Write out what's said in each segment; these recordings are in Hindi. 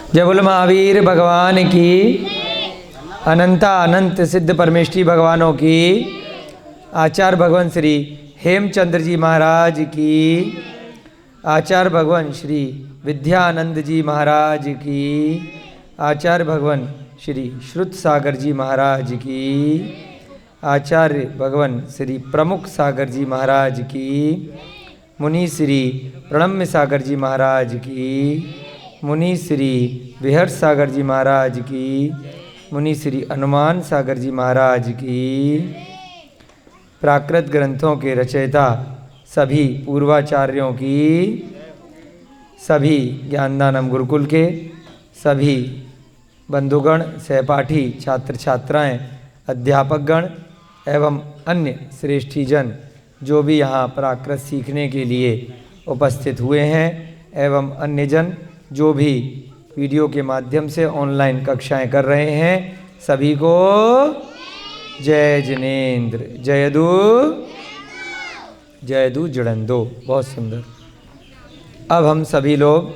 जय बोलो महावीर भगवान की, अनंता अनंत सिद्ध परमेष्ठी भगवानों की, आचार्य भगवान श्री हेमचंद्र जी महाराज की, आचार्य भगवान श्री विद्यानंद जी महाराज की, आचार्य भगवान श्री श्रुत सागर जी महाराज की, आचार्य भगवान श्री प्रमुख सागर जी महाराज की, मुनि श्री प्रणम्य सागर जी महाराज की, मुनि श्री विहर्ष सागर जी महाराज की, मुनि श्री हनुमान सागर जी महाराज की, प्राकृत ग्रंथों के रचयिता सभी पूर्वाचार्यों की, सभी ज्ञानदानम गुरुकुल के सभी बंधुगण, सहपाठी, छात्र छात्राएं, अध्यापकगण एवं अन्य श्रेष्ठी जन जो भी यहाँ प्राकृत सीखने के लिए उपस्थित हुए हैं एवं अन्य जन जो भी वीडियो के माध्यम से ऑनलाइन कक्षाएं कर रहे हैं, सभी को जय जिनेन्द्र, जयदू जड़ंदो। बहुत सुंदर। अब हम सभी लोग,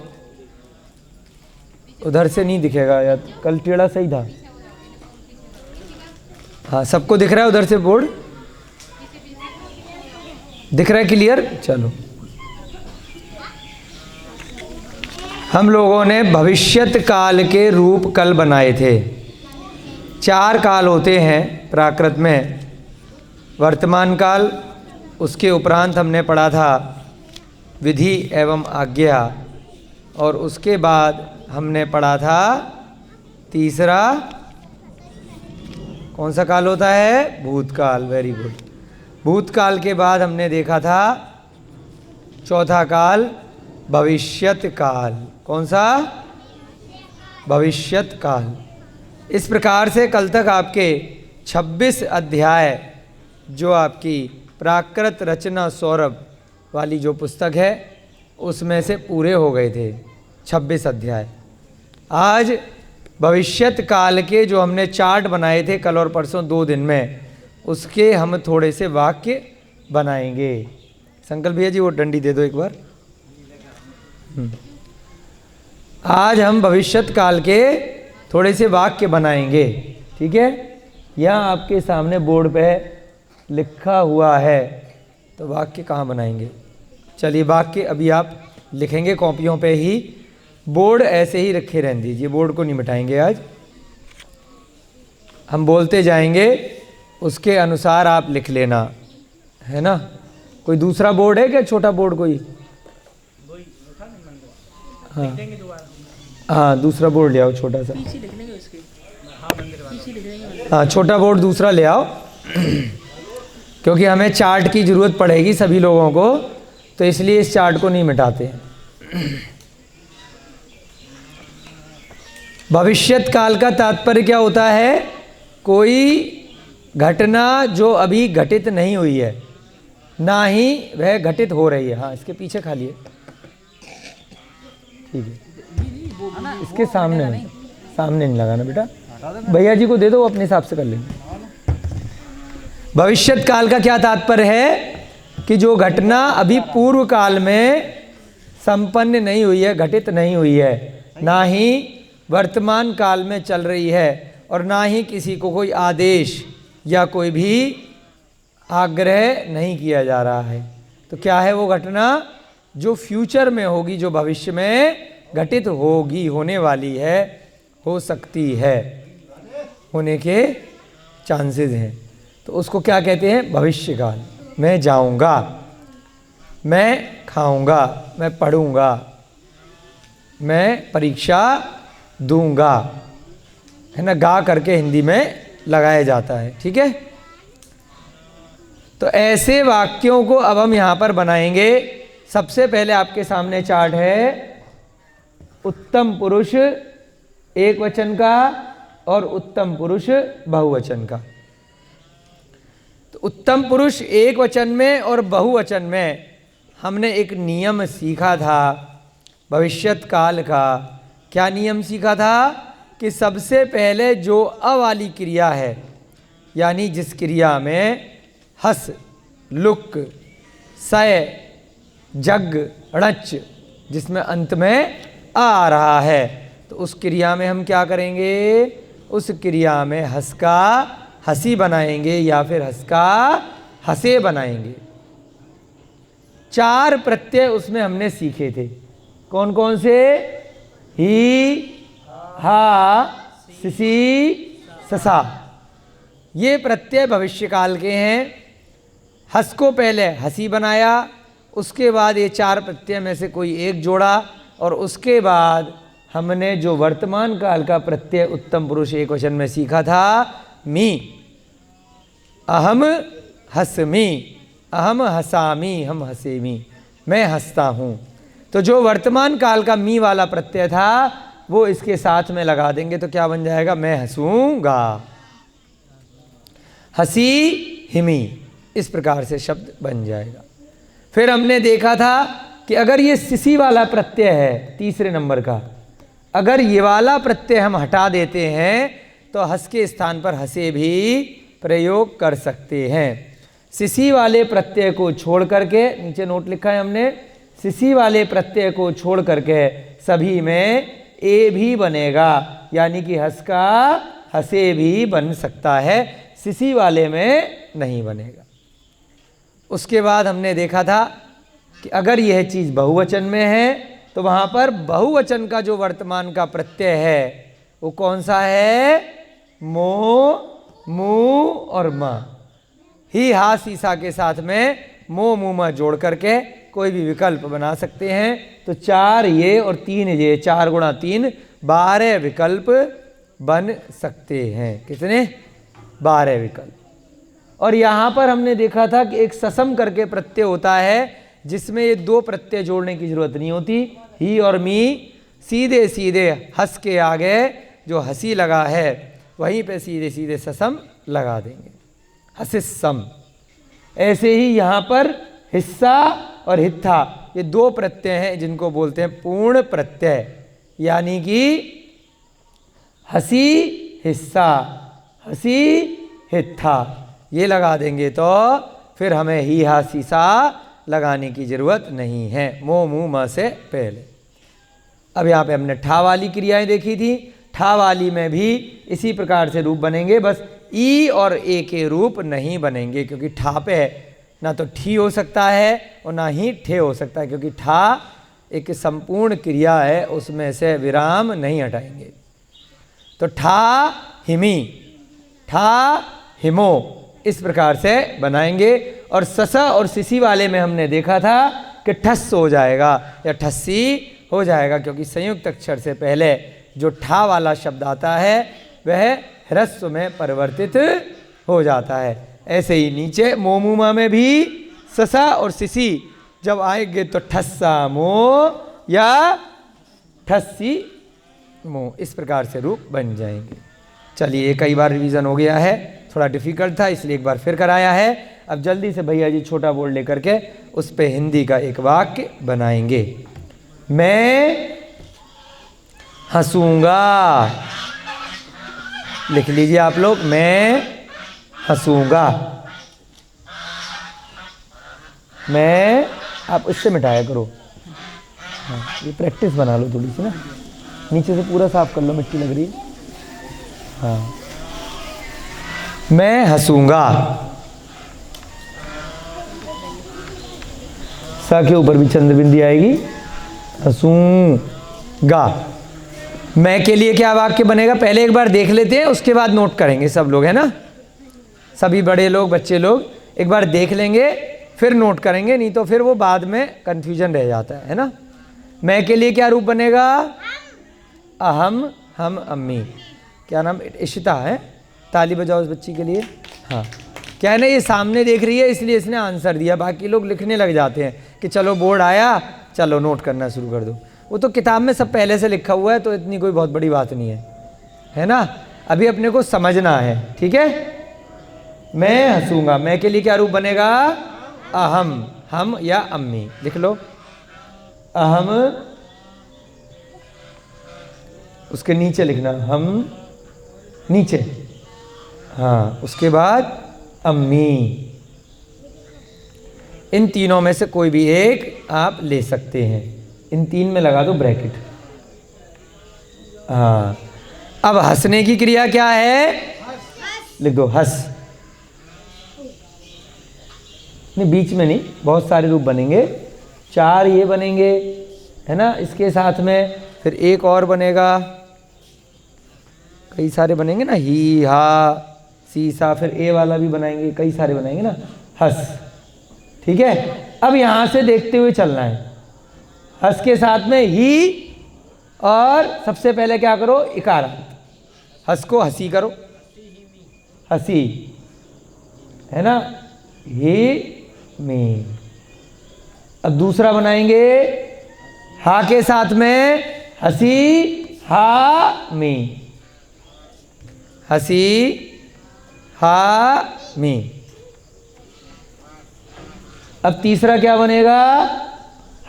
उधर से नहीं दिखेगा यार, कल टेढ़ा सही था। हाँ, सबको दिख रहा है उधर से बोर्ड? दिख रहा है क्लियर? चलो, हम लोगों ने भविष्यत काल के रूप कल बनाए थे। 4 काल होते हैं प्राकृत में। वर्तमान काल, उसके उपरांत हमने पढ़ा था विधि एवं आज्ञा, और उसके बाद हमने पढ़ा था तीसरा कौन सा काल होता है? भूतकाल। Very good. भूतकाल के बाद हमने देखा था चौथा काल भविष्यत काल। कौन सा? भविष्यत काल। इस प्रकार से कल तक आपके 26 अध्याय जो आपकी प्राकृत रचना सौरभ वाली जो पुस्तक है उसमें से पूरे हो गए थे 26 अध्याय। आज भविष्यत काल के जो हमने चार्ट बनाए थे कल और परसों 2 दिन में, उसके हम थोड़े से वाक्य बनाएंगे। संकल्प भैया जी वो डंडी दे दो एक बार। आज हम भविष्यत काल के थोड़े से वाक्य बनाएंगे, ठीक है? यहाँ आपके सामने बोर्ड पे लिखा हुआ है, तो वाक्य कहाँ बनाएंगे? चलिए, वाक्य अभी आप लिखेंगे कॉपियों पे ही, बोर्ड ऐसे ही रखे रहने दीजिए, बोर्ड को नहीं मिटाएंगे। आज हम बोलते जाएंगे, उसके अनुसार आप लिख लेना, है ना? कोई दूसरा बोर्ड है क्या? छोटा बोर्ड कोई? हाँ हाँ, दूसरा बोर्ड ले आओ छोटा सा। हाँ, छोटा बोर्ड दूसरा ले आओ क्योंकि हमें चार्ट की ज़रूरत पड़ेगी सभी लोगों को, तो इसलिए इस चार्ट को नहीं मिटाते। भविष्यत काल का तात्पर्य क्या होता है? कोई घटना जो अभी घटित नहीं हुई है, ना ही वह घटित हो रही है। हाँ, इसके पीछे खाली है, ठीक है? इसके सामने नहीं, सामने नहीं लगाना बेटा, भैया जी को दे दो, वो अपने हिसाब से कर लेंगे। भविष्यत काल का क्या तात्पर्य है? कि जो घटना अभी पूर्व काल में संपन्न नहीं हुई है, घटित नहीं हुई है, ना ही वर्तमान काल में चल रही है, और ना ही किसी को कोई आदेश या कोई भी आग्रह नहीं किया जा रहा है। तो क्या है वो घटना? जो फ्यूचर में होगी, जो भविष्य में घटित होगी, होने वाली है, हो सकती है, होने के चांसेस हैं, तो उसको क्या कहते हैं? भविष्य काल। मैं जाऊंगा, मैं खाऊंगा, मैं पढ़ूंगा, मैं परीक्षा दूंगा, है ना? गा करके हिंदी में लगाया जाता है, ठीक है? तो ऐसे वाक्यों को अब हम यहाँ पर बनाएंगे। सबसे पहले आपके सामने चार्ट है उत्तम पुरुष एक वचन का और उत्तम पुरुष बहुवचन का। तो उत्तम पुरुष एक वचन में और बहुवचन में हमने एक नियम सीखा था भविष्यत काल का। क्या नियम सीखा था? कि सबसे पहले जो अ वाली क्रिया है, यानी जिस क्रिया में हस, लुक, सय, जग, णच, जिसमें अंत में आ रहा है, तो उस क्रिया में हम क्या करेंगे, उस क्रिया में हस का हसी बनाएंगे या फिर हस का हसे बनाएंगे। 4 प्रत्यय उसमें हमने सीखे थे, कौन कौन से? ही, हा, सिसी, ससा। ये प्रत्यय भविष्यकाल के हैं। हस को पहले हसी बनाया, उसके बाद ये 4 प्रत्यय में से कोई एक जोड़ा, और उसके बाद हमने जो वर्तमान काल का प्रत्यय उत्तम पुरुष एक वचन में सीखा था, मी। अहम हसमी, अहम हसामी, हम हसेमी, मैं हंसता हूँ। तो जो वर्तमान काल का मी वाला प्रत्यय था वो इसके साथ में लगा देंगे तो क्या बन जाएगा? मैं हंसूंगा। हसी हिमी, इस प्रकार से शब्द बन जाएगा। फिर हमने देखा था कि अगर ये सिसी वाला प्रत्यय है तीसरे नंबर का, अगर ये वाला प्रत्यय हम हटा देते हैं तो हस के स्थान पर हसे भी प्रयोग कर सकते हैं। सिसी वाले प्रत्यय को छोड़ करके, नीचे नोट लिखा है हमने, सिसी वाले प्रत्यय को छोड़ करके सभी में ए भी बनेगा, यानी कि हस का हसे भी बन सकता है, सिसी वाले में नहीं बनेगा। उसके बाद हमने देखा था कि अगर यह चीज़ बहुवचन में है तो वहाँ पर बहुवचन का जो वर्तमान का प्रत्यय है वो कौन सा है? मो, मु और म। ही, हा, सीसा के साथ में मो, मु, म जोड़ करके कोई भी विकल्प बना सकते हैं। तो 4 ये और 3 ये, 4 गुणा 3, 12 विकल्प बन सकते हैं। कितने? 12 विकल्प। और यहाँ पर हमने देखा था कि एक ससम करके प्रत्यय होता है जिसमें ये 2 प्रत्यय जोड़ने की जरूरत नहीं होती। ही और मी, सीधे सीधे हस के आगे जो हसी लगा है वहीं पे सीधे सीधे ससम लगा देंगे, हसिसम। ऐसे ही यहाँ पर हिस्सा और हित्था, ये 2 प्रत्यय हैं जिनको बोलते हैं पूर्ण प्रत्यय, यानी कि हसी हिस्सा, हसी हित्था, ये लगा देंगे तो फिर हमें ही, हा, सीसा लगाने की जरूरत नहीं है, मो, मु, म से पहले। अब यहाँ पे हमने ठा वाली क्रियाएं देखी थी। ठा वाली में भी इसी प्रकार से रूप बनेंगे, बस ई और ए के रूप नहीं बनेंगे, क्योंकि ठा पे ना तो ठी हो सकता है और ना ही ठे हो सकता है, क्योंकि ठा एक संपूर्ण क्रिया है, उसमें से विराम नहीं हटाएंगे। तो ठा हिमी, ठा हिमो, इस प्रकार से बनाएंगे। और ससा और सिसी वाले में हमने देखा था कि ठस हो जाएगा या ठस्सी हो जाएगा, क्योंकि संयुक्त अक्षर से पहले जो ठा वाला शब्द आता है वह ह्रस्व में परिवर्तित हो जाता है। ऐसे ही नीचे मोमुमा में भी ससा और सिसी जब आएंगे तो ठस्सा मो या ठस्सी मो, इस प्रकार से रूप बन जाएंगे। चलिए, कई बार रिवीजन हो गया है, थोड़ा डिफिकल्ट था इसलिए एक बार फिर कराया है। अब जल्दी से भैया जी छोटा बोर्ड लेकर के उस पे हिंदी का एक वाक्य बनाएंगे। मैं हंसूंगा, लिख लीजिए आप लोग, मैं हंसूंगा। मैं, आप इससे मिटाया करो, हाँ, ये प्रैक्टिस बना लो थोड़ी सी ना, नीचे से पूरा साफ कर लो, मिट्टी लग रही है। हाँ, मैं हंसूंगा, सा के ऊपर भी चंद्र बिंदी आएगी, हंसूंगा। मैं के लिए क्या वाक्य बनेगा पहले एक बार देख लेते हैं, उसके बाद नोट करेंगे सब लोग, है ना? सभी बड़े लोग, बच्चे लोग एक बार देख लेंगे फिर नोट करेंगे, नहीं तो फिर वो बाद में कंफ्यूजन रह जाता है ना? मैं के लिए क्या रूप बनेगा? अहम, हम, अम्मी। क्या नाम? इशिता है। ताली बजाओ उस बच्ची के लिए। हाँ, क्या है ना, ये सामने देख रही है इसलिए इसने आंसर दिया, बाकी लोग लिखने लग जाते हैं कि चलो बोर्ड आया, चलो नोट करना शुरू कर दो। वो तो किताब में सब पहले से लिखा हुआ है, तो इतनी कोई बहुत बड़ी बात नहीं है ना? अभी अपने को समझना है, ठीक है? मैं हंसूंगा, मैं के लिए क्या रूप बनेगा? अहम, हम या अम्मी, लिख लो। अहम, उसके नीचे लिखना हम, नीचे, हाँ, उसके बाद अम्मी। इन तीनों में से कोई भी एक आप ले सकते हैं, इन 3 में लगा दो ब्रैकेट। हाँ, अब हंसने की क्रिया क्या है? लिख दो हंस। नहीं, बीच में नहीं, बहुत सारे रूप बनेंगे, 4 ये बनेंगे, है ना, इसके साथ में फिर एक और बनेगा, कई सारे बनेंगे ना, ही हा सी सा, फिर ए वाला भी बनाएंगे, कई सारे बनाएंगे ना, हंस। ठीक है, अब यहां से देखते हुए चलना है। हंस के साथ में ही, और सबसे पहले क्या करो? इकार। हंस को हंसी करो, हंसी, है ना, ही मी। अब दूसरा बनाएंगे हा के साथ में हंसी हा मी, हंसी हा मी। अब तीसरा क्या बनेगा?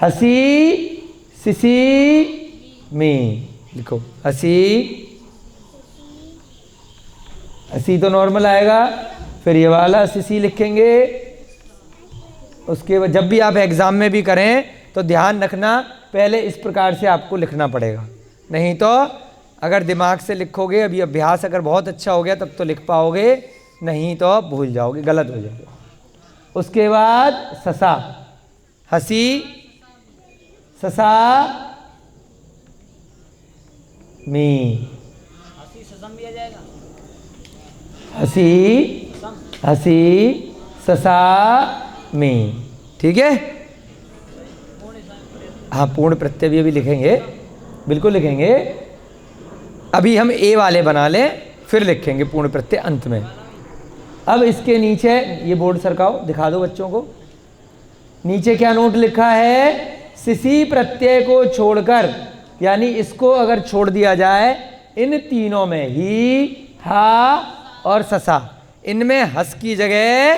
हंसी सिसी मी। लिखो हंसी, हंसी तो नॉर्मल आएगा, फिर ये वाला सिसी लिखेंगे। उसके बाद जब भी आप एग्जाम में भी करें तो ध्यान रखना, पहले इस प्रकार से आपको लिखना पड़ेगा, नहीं तो अगर दिमाग से लिखोगे, अभी अभ्यास अगर बहुत अच्छा हो गया तब तो लिख पाओगे, नहीं तो आप भूल जाओगे, गलत हो जाओगे। उसके बाद ससा, हंसी ससा मी, हंसी हंसी ससा मी। ठीक है, हाँ, पूर्ण प्रत्यय भी अभी लिखेंगे, बिल्कुल लिखेंगे। अभी हम ए वाले बना लें, फिर लिखेंगे पूर्ण प्रत्यय अंत में। अब इसके नीचे ये बोर्ड सरकाओ, दिखा दो बच्चों को, नीचे क्या नोट लिखा है? सिसी प्रत्यय को छोड़कर, यानी इसको अगर छोड़ दिया जाए, इन तीनों में ही, हा और ससा, इनमें हंस की जगह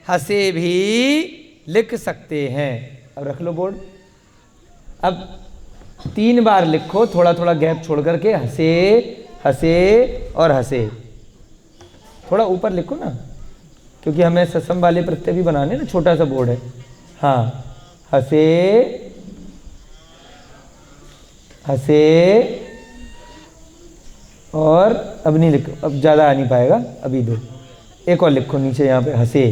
हंसे भी लिख सकते हैं। अब रख लो बोर्ड। अब 3 बार लिखो, थोड़ा थोड़ा गैप छोड़ करके, हंसे हंसे और हंसे। थोड़ा ऊपर लिखो ना, क्योंकि हमें ससम वाले प्रत्यय भी बनाने ना, छोटा सा बोर्ड है। हाँ, हंसे हंसे, और अब नहीं लिखो, अब ज़्यादा आ नहीं पाएगा, अभी दो, एक और लिखो नीचे यहाँ पे, हंसे।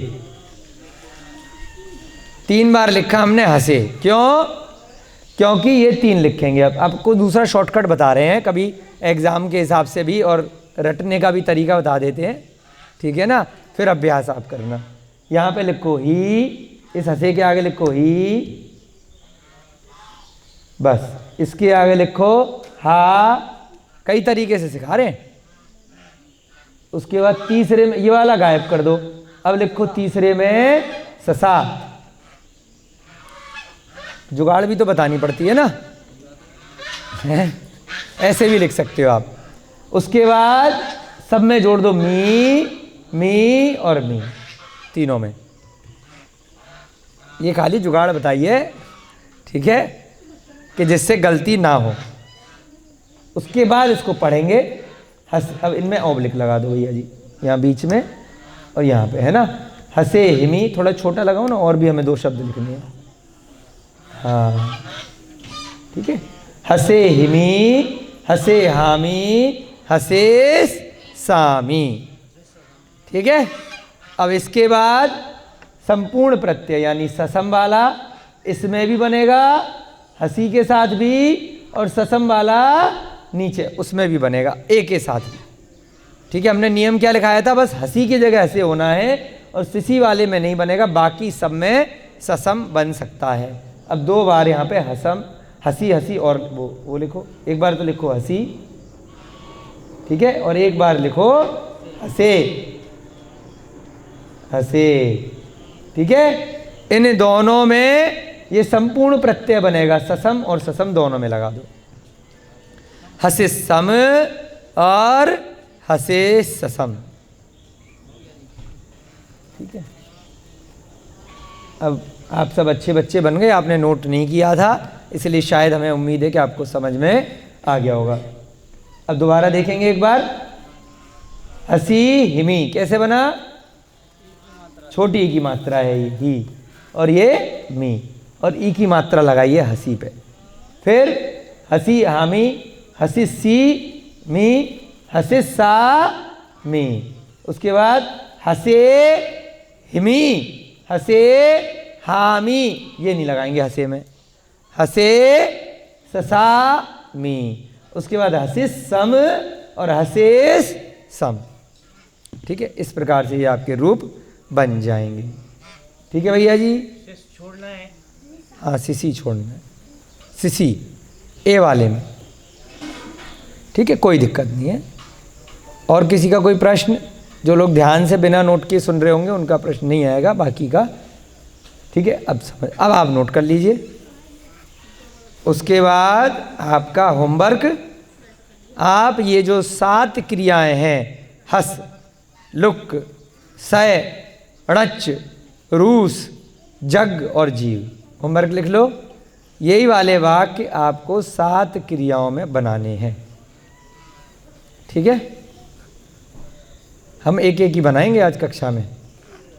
3 बार लिखा हमने हंसे, क्यों? क्योंकि ये 3 लिखेंगे। अब आपको दूसरा शॉर्टकट बता रहे हैं, कभी एग्ज़ाम के हिसाब से भी, और रटने का भी तरीका बता देते हैं, ठीक है ना। फिर अभ्यास आप करना। यहाँ पे लिखो ही, इस हंसे के आगे लिखो ही, बस। इसके आगे लिखो हा, कई तरीके से सिखा रहे हैं। उसके बाद तीसरे में ये वाला गायब कर दो, अब लिखो तीसरे में ससा। जुगाड़ भी तो बतानी पड़ती है ना, ऐसे भी लिख सकते हो आप। उसके बाद सब में जोड़ दो मी और मी, तीनों में। ये खाली जुगाड़ बताइए, ठीक है, कि जिससे गलती ना हो। उसके बाद इसको पढ़ेंगे। अब इनमें ऑब्लिक लगा दो भैया जी, यहाँ बीच में और यहाँ पे, है ना। हंसे हिमी, थोड़ा छोटा लगाओ ना, और भी हमें 2 शब्द लिखने हैं। हाँ, ठीक है, हंसे हिमी, हंसे हामी, हंसे सामी। ठीक है, अब इसके बाद संपूर्ण प्रत्यय यानी ससम वाला, इसमें भी बनेगा, हंसी के साथ भी, और ससम वाला नीचे उसमें भी बनेगा, ए के साथ भी। ठीक है, हमने नियम क्या लिखाया था? बस हंसी की जगह हंसे होना है, और सिसी वाले में नहीं बनेगा, बाकी सब में ससम बन सकता है। अब 2 बार यहाँ पे हसम, हंसी हंसी, और वो लिखो, एक बार तो लिखो हंसी, ठीक है, और एक बार लिखो हंसे हंसे। ठीक है, इन दोनों में ये संपूर्ण प्रत्यय बनेगा, ससम और ससम दोनों में लगा दो, हसे सम और हसे ससम। ठीक है, अब आप सब अच्छे बच्चे बन गए, आपने नोट नहीं किया था, इसलिए शायद हमें उम्मीद है कि आपको समझ में आ गया होगा। अब दोबारा देखेंगे एक बार। हसी हिमी कैसे बना? छोटी ई की मात्रा है ये ही, और ये मी, और ई की मात्रा लगाइए हंसी पे। फिर हसी हामी, हसी सी मी, हसे सा मी, उसके बाद हसे हिमी, हसे हामी, ये नहीं लगाएंगे हसे में, हसे ससा मी, उसके बाद हसिस सम और हसेस सम। ठीक है, इस प्रकार से ये आपके रूप बन जाएंगे। ठीक है भैया जी, छोड़ना है। हाँ सिसी छोड़ना है, सिसी ए वाले में। ठीक है, कोई दिक्कत नहीं है। और किसी का कोई प्रश्न? जो लोग ध्यान से बिना नोट किए सुन रहे होंगे उनका प्रश्न नहीं आएगा, बाकी का ठीक है। अब आप नोट कर लीजिए। उसके बाद आपका होमवर्क, आप ये जो 7 क्रियाएं हैं, हस, लुक, सय, णच, रूस, जग और जीव, होमवर्क लिख लो। यही वाले वाक्य आपको 7 क्रियाओं में बनाने हैं। ठीक है, हम एक एक ही बनाएंगे आज कक्षा में,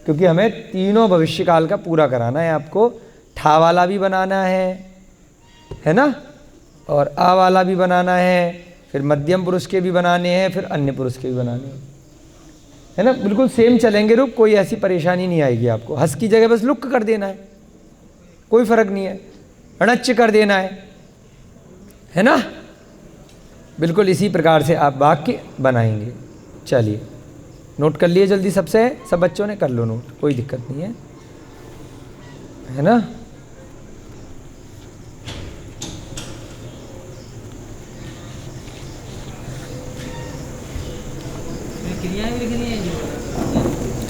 क्योंकि हमें तीनों भविष्यकाल का पूरा कराना है। आपको ठा वाला भी बनाना है ना, और आ वाला भी बनाना है, फिर मध्यम पुरुष के भी बनाने हैं, फिर अन्य पुरुष के भी बनाने हैं, है ना। बिल्कुल सेम चलेंगे रूप, कोई ऐसी परेशानी नहीं आएगी आपको। हंस की जगह बस लुक कर देना है, कोई फर्क नहीं है। णच कर देना है ना। बिल्कुल इसी प्रकार से आप वाक्य बनाएंगे। चलिए नोट कर लिए जल्दी सबसे, सब बच्चों ने कर लो नोट, कोई दिक्कत नहीं है ना।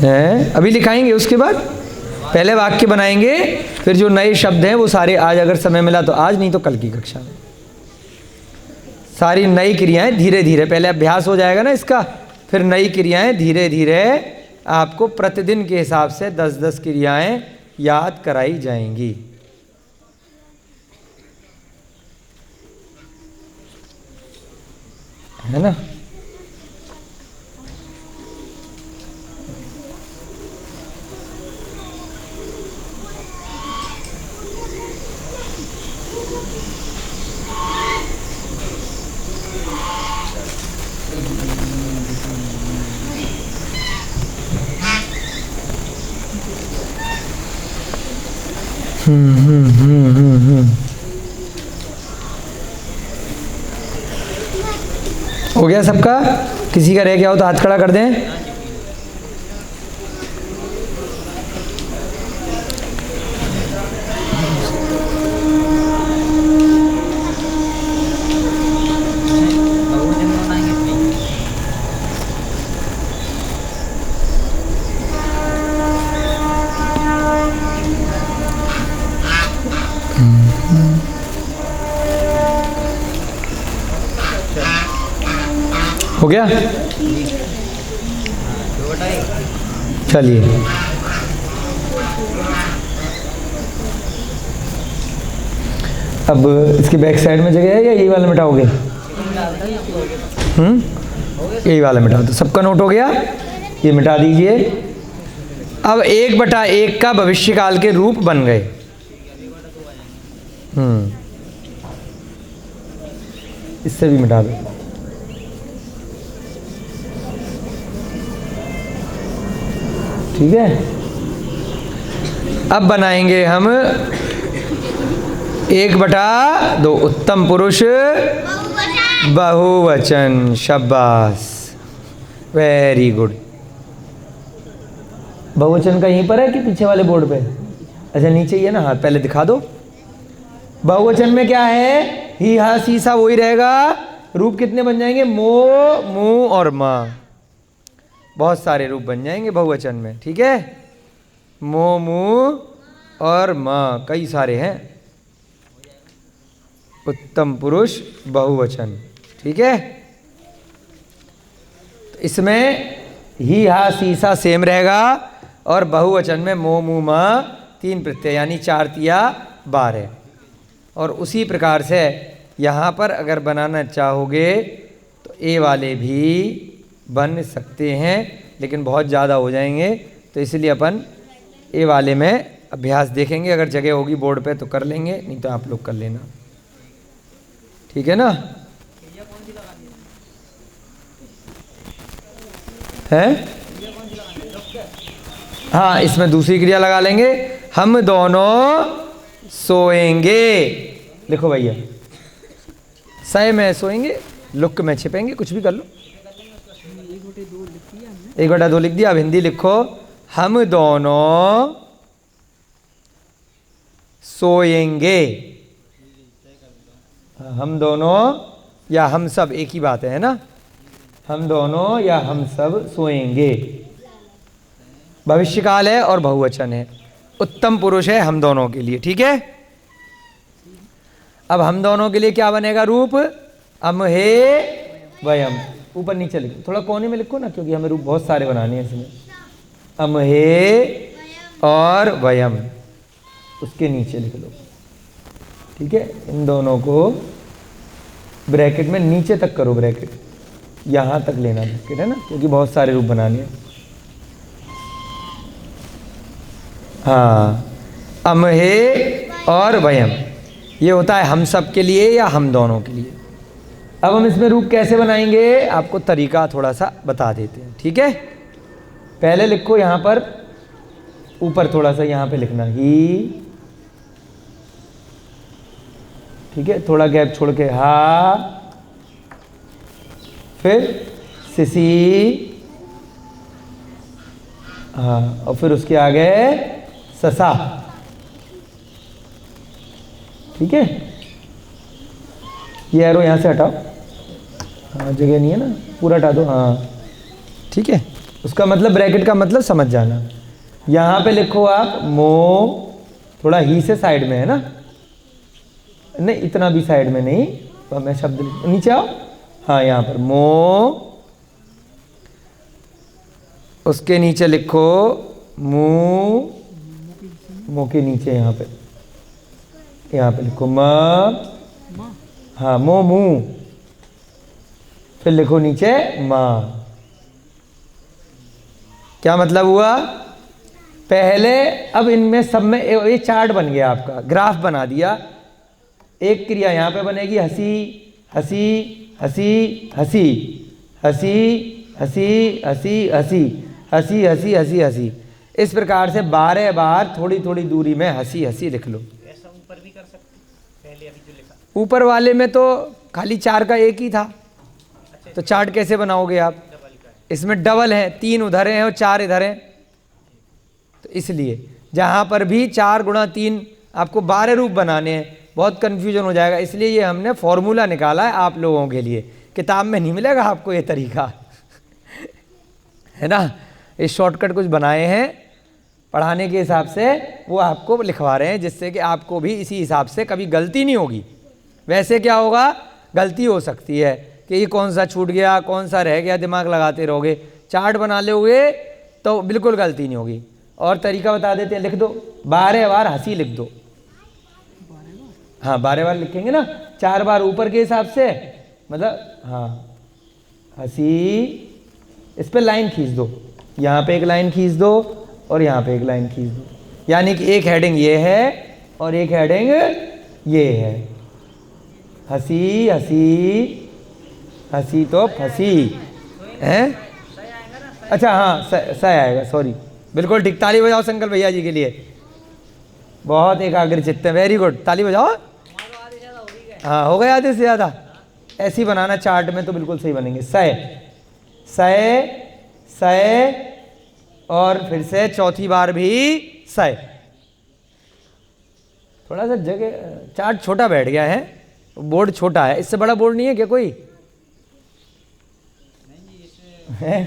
हैं अभी लिखाएंगे, उसके बाद पहले वाक्य बनाएंगे, फिर जो नए शब्द हैं वो सारे आज अगर समय मिला तो आज, नहीं तो कल की कक्षा में। सारी नई क्रियाएं धीरे धीरे, पहले अभ्यास हो जाएगा ना इसका, फिर नई क्रियाएं धीरे धीरे आपको प्रतिदिन के हिसाब से 10-10 क्रियाएं याद कराई जाएंगी। है ना। हो गया सबका? किसी का रह गया हो तो हाथ खड़ा कर दें। हो गया? चलिए अब इसकी बैक साइड में जगह है या यही वाला मिटाओगे? यही वाला मिटाओ। तो सबका नोट हो गया, ये मिटा दीजिए। अब 1/1 का भविष्यकाल के रूप बन गए। इससे भी मिटा दो। ठीक है, अब बनाएंगे हम 1/2 उत्तम पुरुष बहुवचन। शाबाश, वेरी गुड। बहुवचन का यहीं पर है कि पीछे वाले बोर्ड पे? अच्छा नीचे ही है ना। हाँ पहले दिखा दो। बहुवचन में क्या है? ही, हा, सी, सा वही रहेगा। रूप कितने बन जाएंगे? मो, मु और माँ। बहुत सारे रूप बन जाएंगे बहुवचन में। ठीक है, मो, मु और माँ, कई सारे हैं। उत्तम पुरुष बहुवचन। ठीक है, तो इसमें ही, हा, सी, सा सेम रहेगा और बहुवचन में मो, मु, माँ 3 प्रत्यय यानी 4 तिया 12। और उसी प्रकार से यहाँ पर अगर बनाना चाहोगे तो ए वाले भी बन सकते हैं, लेकिन बहुत ज़्यादा हो जाएंगे, तो इसलिए अपन ए वाले में अभ्यास देखेंगे। अगर जगह होगी बोर्ड पे तो कर लेंगे, नहीं तो आप लोग कर लेना। ठीक है ना। है? हाँ, इसमें दूसरी क्रिया लगा लेंगे, हम दोनों सोएंगे। लिखो भैया, सय में सोएंगे, लुक में छिपेंगे, कुछ भी कर लो। 1/2 लिख दिया। अब हिंदी लिखो, हम दोनों सोएंगे। हम दोनों या हम सब एक ही बात है ना? हम दोनों या हम सब सोएंगे। भविष्यकाल है और बहुवचन है, उत्तम पुरुष है हम दोनों के लिए। ठीक है, अब हम दोनों के लिए क्या बनेगा रूप? अम हे वयम। ऊपर नीचे लिखो, थोड़ा कोने में लिखो ना, क्योंकि हमें रूप बहुत सारे बनाने हैं इसमें। अम हे और वयम, उसके नीचे लिख लो। ठीक है, इन दोनों को ब्रैकेट में नीचे तक करो, ब्रैकेट यहाँ तक लेना ब्रैकेट, है ना, क्योंकि बहुत सारे रूप बनाने हैं। हाँ, अम हे और वयम, ये होता है हम सब के लिए या हम दोनों के लिए। अब हम इसमें रूप कैसे बनाएंगे, आपको तरीका थोड़ा सा बता देते हैं। ठीक है, पहले लिखो यहाँ पर, ऊपर थोड़ा सा यहाँ पे लिखना ही। ठीक है, थोड़ा गैप छोड़ के हा, फिर सिसी, हाँ, और फिर उसके आगे ससा। ठीक है, ये एरो यहाँ से हटाओ, हाँ जगह नहीं है ना, पूरा हटा दो। हाँ ठीक है, उसका मतलब ब्रैकेट का मतलब समझ जाना। यहाँ पे लिखो आप मो, थोड़ा ही से साइड में है ना, नहीं इतना भी साइड में नहीं, तो मैं शब्द नीचे आओ। हाँ यहाँ पर मो, उसके नीचे लिखो मू, मो के नीचे यहाँ पे लिखो म, हाँ मो मू, फिर लिखो नीचे माँ। क्या मतलब हुआ? पहले, अब इनमें सब में ये चार्ट बन गया, आपका ग्राफ बना दिया। एक क्रिया यहाँ पे बनेगी हंसी हंसी हंसी हंसी हंसी हंसी हंसी हंसी हंसी हंसी हंसी हंसी, इस प्रकार से 12 बार थोड़ी थोड़ी दूरी में हंसी हंसी लिख लो। ऐसा ऊपर भी कर सकते, पहले अभी जो लिखा। ऊपर वाले में तो खाली 4 का एक ही था, तो चार्ट कैसे बनाओगे आप? इसमें डबल है, 3 उधर हैं और 4 इधर हैं, तो इसलिए जहाँ पर भी 4 गुणा 3 आपको 12 रूप बनाने हैं, बहुत कन्फ्यूजन हो जाएगा। इसलिए ये हमने फॉर्मूला निकाला है आप लोगों के लिए, किताब में नहीं मिलेगा आपको ये तरीका है ना। ये शॉर्टकट कुछ बनाए हैं पढ़ाने के हिसाब से, वो आपको लिखवा रहे हैं, जिससे कि आपको भी इसी हिसाब से कभी गलती नहीं होगी। वैसे क्या होगा, गलती हो सकती है कि ये कौन सा छूट गया, कौन सा रह गया, दिमाग लगाते रहोगे। चार्ट बना लोगे तो बिल्कुल गलती नहीं होगी। और तरीका बता देते हैं, लिख दो 12 बार हंसी लिख दो। हाँ 12 बार लिखेंगे ना, 4 बार ऊपर के हिसाब से, मतलब हाँ हंसी, इस पे लाइन खींच दो, यहाँ पे एक लाइन खींच दो और यहाँ पे एक लाइन खींच दो, यानी कि एक हेडिंग ये है और एक हेडिंग ये है। हंसी हंसी हंसी तो फंसी है। अच्छा हाँ सही आएगा, सॉरी, बिल्कुल ठीक। ताली बजाओ शंकर भैया जी के लिए, बहुत एकाग्र चित्त है, वेरी गुड, ताली बजाओ। हाँ हो गया आधे से ज़्यादा। ऐसी बनाना चार्ट में तो बिल्कुल सही बनेंगे। सय सय सय, और फिर से चौथी बार भी सय। थोड़ा सा जगह, चार्ट छोटा बैठ गया है, बोर्ड छोटा है, इससे बड़ा बोर्ड नहीं है क्या कोई? है,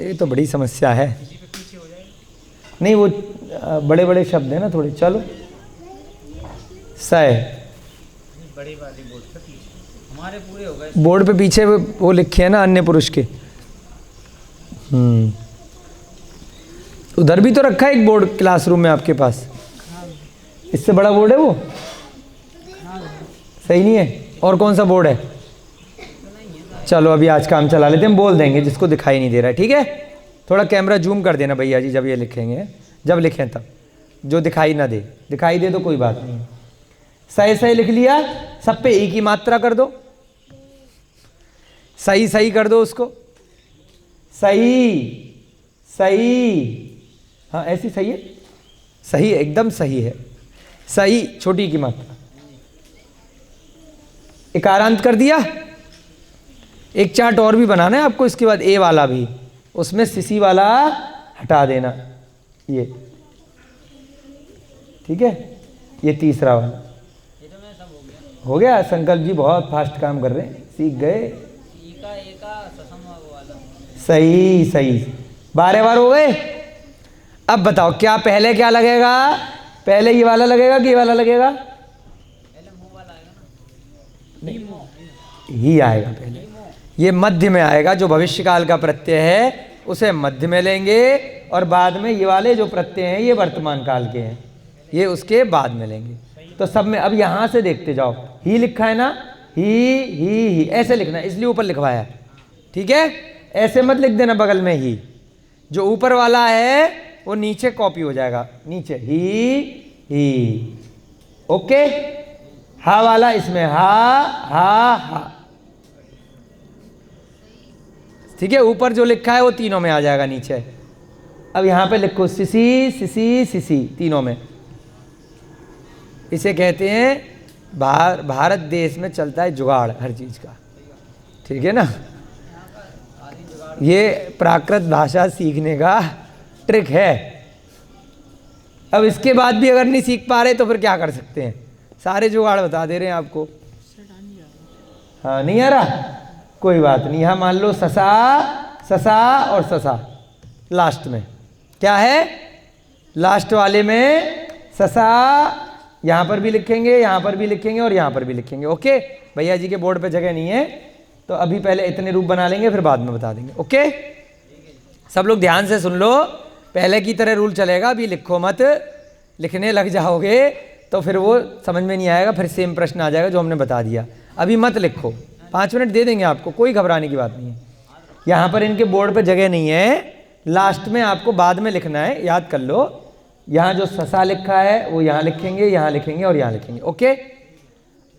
ये तो बड़ी समस्या है। नहीं वो बड़े बड़े शब्द हैं ना थोड़े। चलो सय, बड़ी वाली बोर्ड पे पीछे, हमारे पूरे हो गए। बोर्ड पे पीछे वो लिखे हैं ना अन्य पुरुष के। उधर भी तो रखा है एक बोर्ड क्लासरूम में आपके पास, इससे बड़ा बोर्ड है वो, सही नहीं है? और कौन सा बोर्ड है? चलो अभी आज काम चला लेते हैं, बोल देंगे जिसको दिखाई नहीं दे रहा है। ठीक है, थोड़ा कैमरा जूम कर देना भैया जी जब ये लिखेंगे, जब लिखें तब, जो दिखाई ना दे, दिखाई दे तो कोई बात नहीं। सही सही लिख लिया, सब पे एक ही मात्रा कर दो। सही सही कर दो उसको, सही सही, हाँ ऐसी सही है, सही है, एकदम सही है, सही, छोटी की मात्रा। इकारांत कर दिया। एक चार्ट और भी बनाना है आपको इसके बाद, ए वाला भी, उसमें सिसी वाला हटा देना, ये ठीक है। ये तीसरा वाला ये तो मैं सब हो गया। हो गया। संकल्प जी बहुत फास्ट काम कर रहे हैं, सीख गए। एका ससम वाला सही सही, 12 बार हो गए। अब बताओ क्या पहले क्या लगेगा, पहले ये वाला लगेगा कि ये वाला लगेगा? पहले मुंह वाला आएगा ना, नहीं, ही आएगा पहले, ये मध्य में आएगा। जो भविष्य काल का प्रत्यय है उसे मध्य में लेंगे, और बाद में ये वाले जो प्रत्यय हैं ये वर्तमान काल के हैं, ये उसके बाद में लेंगे। तो सब में अब यहाँ से देखते जाओ, ही लिखा है ना, ही ऐसे लिखना है, इसलिए ऊपर लिखवाया है, ठीक है। ऐसे मत लिख देना बगल में ही, जो ऊपर वाला है वो नीचे कॉपी हो जाएगा, नीचे ही, ओके। हा वाला इसमें हा, ठीक है। ऊपर जो लिखा है वो तीनों में आ जाएगा नीचे। अब यहाँ पे लिखो सिसी तीनों में। इसे कहते हैं भारत देश में चलता है जुगाड़ हर चीज़ का, ठीक है ना। ये प्राकृत भाषा सीखने का ट्रिक है। अब इसके बाद भी अगर नहीं सीख पा रहे तो फिर क्या कर सकते हैं, सारे जुगाड़ बता दे रहे हैं आपको। हाँ नहीं आ रहा, कोई बात नहीं। यहाँ मान लो ससा और ससा लास्ट में क्या है, लास्ट वाले में ससा, यहाँ पर भी लिखेंगे, यहाँ पर भी लिखेंगे और यहाँ पर भी लिखेंगे, ओके। भैया जी के बोर्ड पे जगह नहीं है तो अभी पहले इतने रूप बना लेंगे, फिर बाद में बता देंगे, ओके। सब लोग ध्यान से सुन लो, पहले की तरह रूल चलेगा। अभी लिखो मत, लिखने लग जाओगे तो फिर वो समझ में नहीं आएगा, फिर सेम प्रश्न आ जाएगा जो हमने बता दिया। अभी मत लिखो, 5 मिनट दे देंगे आपको, कोई घबराने की बात नहीं है। यहाँ पर इनके बोर्ड पे जगह नहीं है, लास्ट में आपको बाद में लिखना है, याद कर लो। यहाँ जो ससा लिखा है वो यहाँ लिखेंगे, यहाँ लिखेंगे और यहाँ लिखेंगे, ओके।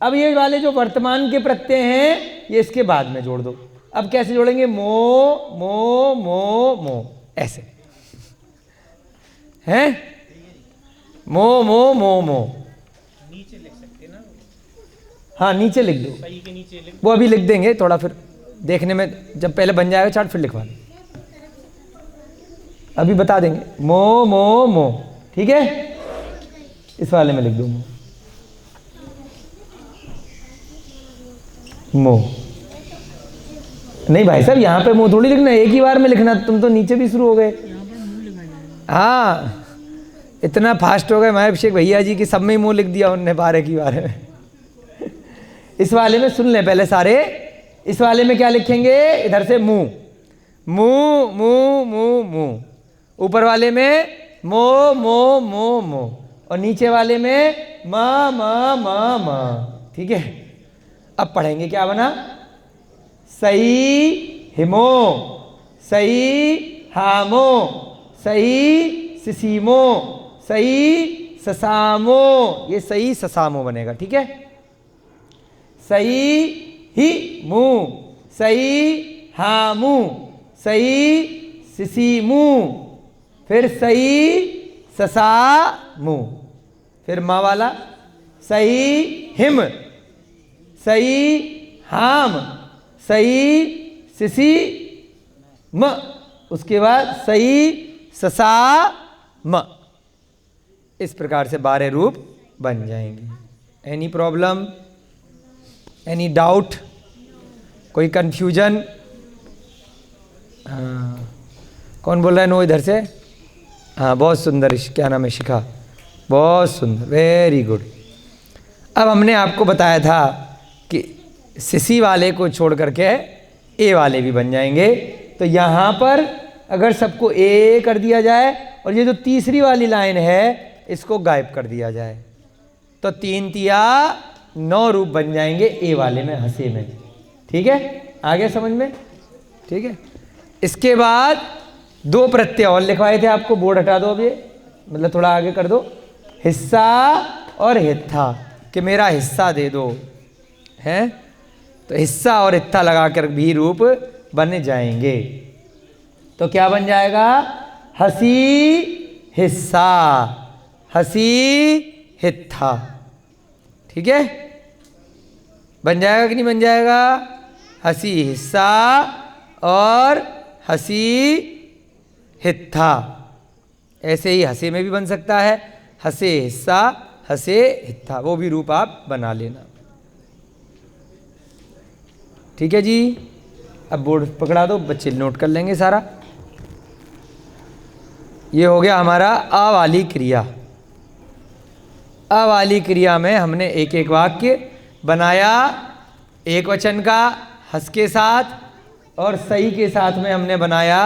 अब ये वाले जो वर्तमान के प्रत्यय हैं ये इसके बाद में जोड़ दो। अब कैसे जोड़ेंगे, मो ऐसे हैं, मो नीचे लिख सकते ना, हाँ नीचे लिख दो, सही के नीचे लिख, वो अभी लिख देंगे थोड़ा, फिर देखने में जब पहले बन जाएगा चार्ट फिर लिखवा दें, अभी बता देंगे। मो ठीक है, इस वाले में लिख दो मो। नहीं भाई साहब यहाँ पे मो थोड़ी लिखना, एक ही बार में लिखना, तुम तो नीचे भी शुरू हो गए। हाँ इतना फास्ट हो गए मैं अभिषेक भैया जी की, सब में ही मुंह लिख दिया उनने 12 की बारे में। इस वाले में सुन लें पहले सारे, इस वाले में क्या लिखेंगे, इधर से मू, ऊपर वाले में मो, और नीचे वाले में मा, ठीक है। अब पढ़ेंगे क्या बना, सही हिमो, सही हामो, सही सिसीमो, सही ससामो, ये सही ससामो बनेगा, ठीक है। सही ही मु, सही हामू, सही सिसीमू, फिर सही ससामू, फिर मा वाला सही हिम, सही हाम, सही सिसी म, उसके बाद सही ससा म। इस प्रकार से 12 रूप बन जाएंगे। एनी प्रॉब्लम, एनी डाउट, कोई कंफ्यूजन? हाँ कौन बोल रहा है नो इधर से? हाँ बहुत सुंदर, क्या नाम है, शिखा, बहुत सुंदर, वेरी गुड। अब हमने आपको बताया था कि सिसी वाले को छोड़ करके ए वाले भी बन जाएंगे। तो यहाँ पर अगर सबको ए कर दिया जाए और ये जो तीसरी वाली लाइन है इसको गायब कर दिया जाए तो 3 तिया 9 रूप बन जाएंगे ए वाले में, हंसे में, ठीक है। आगे समझ में, ठीक है। इसके बाद 2 प्रत्यय और लिखवाए थे आपको, बोर्ड हटा दो अब, ये मतलब थोड़ा आगे कर दो, हिस्सा और हित्था, कि मेरा हिस्सा दे दो, हैं तो हिस्सा और इत्था लगाकर भी रूप बन जाएंगे। तो क्या बन जाएगा? हसी हिस्सा, हसी हित्था। ठीक है, बन जाएगा कि नहीं बन जाएगा? हसी हिस्सा और हसी हित्था। ऐसे ही हसे में भी बन सकता है, हसे हिस्सा हसे हित्था, वो भी रूप आप बना लेना। ठीक है जी, अब बोर्ड पकड़ा दो, बच्चे नोट कर लेंगे सारा। ये हो गया हमारा अ वाली क्रिया। अ वाली क्रिया में हमने एक एक वाक्य बनाया, एक वचन का हस के साथ, और सही के साथ में हमने बनाया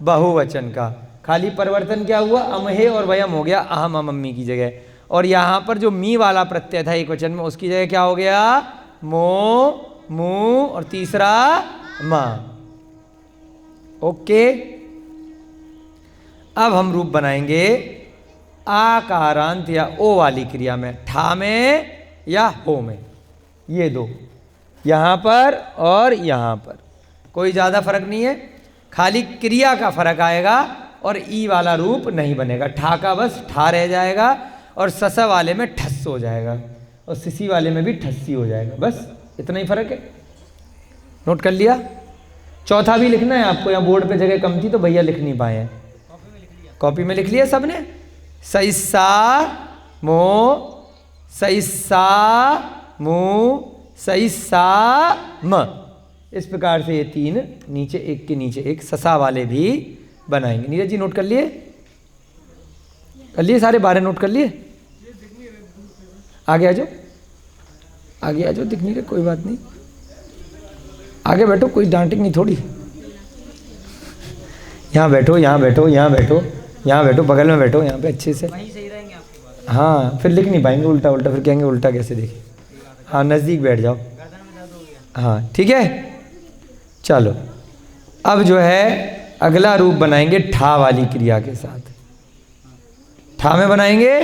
बहुवचन का। खाली परिवर्तन क्या हुआ? अमहे और वयम हो गया अहम अमम्मी की जगह, और यहाँ पर जो मी वाला प्रत्यय था एक वचन में, उसकी जगह क्या हो गया? मो, मु, और तीसरा मा। ओके, अब हम रूप बनाएंगे आकारांत या ओ वाली क्रिया में, ठा में या हो में। ये दो, यहाँ पर और यहाँ पर कोई ज़्यादा फर्क नहीं है, खाली क्रिया का फर्क आएगा और ई वाला रूप नहीं बनेगा। ठा का बस ठा रह जाएगा, और सस वाले में ठस हो जाएगा, और सिसी वाले में भी ठस्सी हो जाएगा। बस इतना ही फर्क है, नोट कर लिया। चौथा भी लिखना है आपको, यहाँ बोर्ड पे जगह कम थी तो भैया लिख नहीं पाए हैं, कॉपी में लिख लिया सबने। सैसा मो, सैसा मु, सैसा म। इस प्रकार से ये तीन नीचे एक के नीचे एक ससा वाले भी बनाएंगे। नीरज जी नोट कर लिए? कर लिए सारे 12 नोट कर लिए? आगे आ जाओ, आगे आ जाओ, दिख नहीं रहे कोई बात नहीं, आगे बैठो, कोई डांटेंगे नहीं थोड़ी। यहाँ बैठो, यहाँ बैठो, यहाँ बैठो, यहाँ बैठो, बगल में बैठो, यहाँ पे अच्छे से। वहीं सही रहेंगे आपके पास। हाँ, फिर लिख नहीं पाएंगे उल्टा उल्टा, फिर कहेंगे उल्टा कैसे देखे। हाँ, नज़दीक बैठ जाओ। गर्दन में दर्द हो गया। हाँ ठीक है, चलो अब जो है अगला रूप बनाएंगे ठा वाली क्रिया के साथ। ठा में बनाएंगे,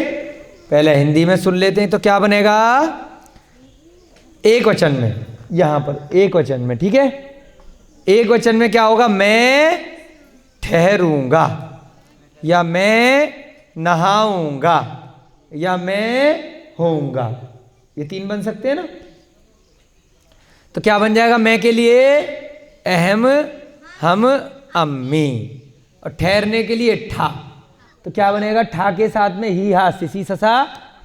पहले हिंदी में सुन लेते हैं तो क्या बनेगा? एक वचन में, यहाँ पर एक वचन में। ठीक है, एक वचन में क्या होगा? मैं ठहरूंगा, या मैं नहाऊंगा, या मैं होऊंगा। ये तीन बन सकते हैं ना। तो क्या बन जाएगा? मैं के लिए अहम, हम, अम्मी, और ठहरने के लिए ठा। तो क्या बनेगा? ठा के साथ में ही हा, सिसी ससा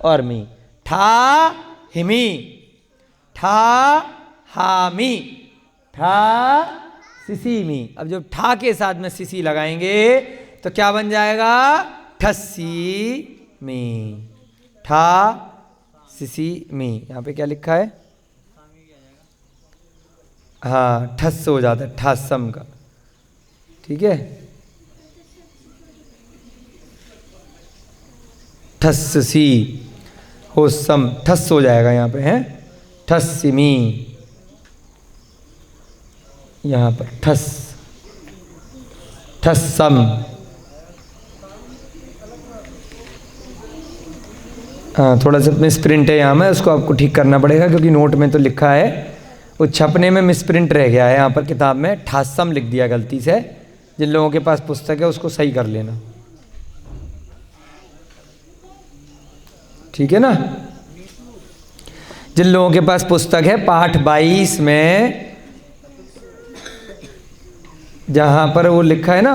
और मी। ठा हिमी, ठा हामी, ठा सिसी मी। अब जब ठा के साथ में सिसी लगाएंगे तो क्या बन जाएगा? ठस्सी मी, ठा सिसी मी। यहाँ पे क्या लिखा है? हाँ, ठस हो जाता है, ठासम का। ठीक है, ठस्सी हो सम, ठस हो जाएगा यहाँ पे, है ठस्सिमी। यहाँ पर ठस, ठस्सम। हाँ, थोड़ा सा मिसप्रिंट है यहाँ में, उसको आपको ठीक करना पड़ेगा, क्योंकि नोट में तो लिखा है, वो छपने में मिसप्रिंट रह गया है। यहाँ पर किताब में ठासम लिख दिया गलती से। जिन लोगों के पास पुस्तक है उसको सही कर लेना, ठीक है ना। जिन लोगों के पास पुस्तक है पाठ 22 में, जहाँ पर वो लिखा है ना,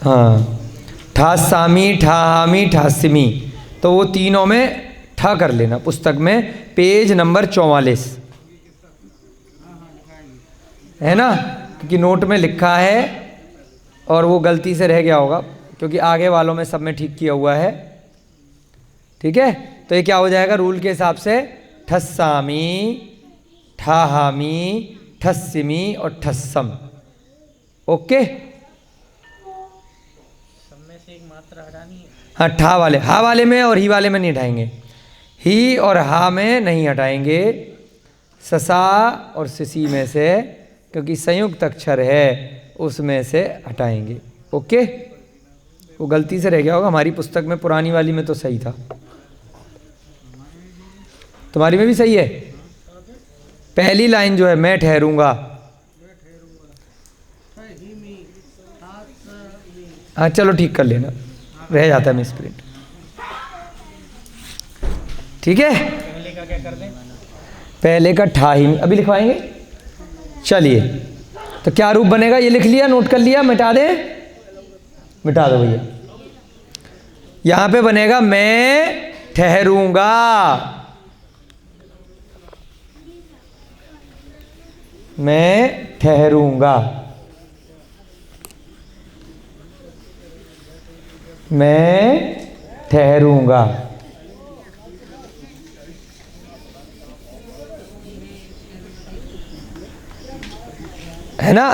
हाँ, ठासामी, ठाहामी, ठासिमी, तो वो तीनों में ठा कर लेना। पुस्तक में पेज नंबर 44 है ना, क्योंकि नोट में लिखा है और वो गलती से रह गया होगा, क्योंकि आगे वालों में सब में ठीक किया हुआ है। ठीक है, तो ये क्या हो जाएगा रूल के हिसाब से? ठस्सामी, ठाहामी, ठस्सिमी और ठस्सम। ओके, सब में से एक मात्रा हटानी है। हाँ, ठा वाले, हा वाले में और ही वाले में नहीं हटाएंगे, ही और हा में नहीं हटाएंगे, ससा और सिसी में से, क्योंकि संयुक्त अक्षर है उसमें से हटाएंगे। ओके, वो गलती से रह गया होगा, हमारी पुस्तक में पुरानी वाली में तो सही था। तुम्हारी में भी सही है। पहली लाइन जो है मैं ठहरूंगा, हाँ चलो ठीक कर लेना, रह जाता है मिस प्रिंट। ठीक है, पहले का क्या कर दें? पहले का ठा ही अभी लिखवाएंगे। चलिए, तो क्या रूप बनेगा ये लिख लिया, नोट कर लिया, मिटा दे, मिटा दो भैया। यहां पे बनेगा मैं ठहरूंगा, मैं ठहरूंगा, मैं ठहरूंगा। है ना,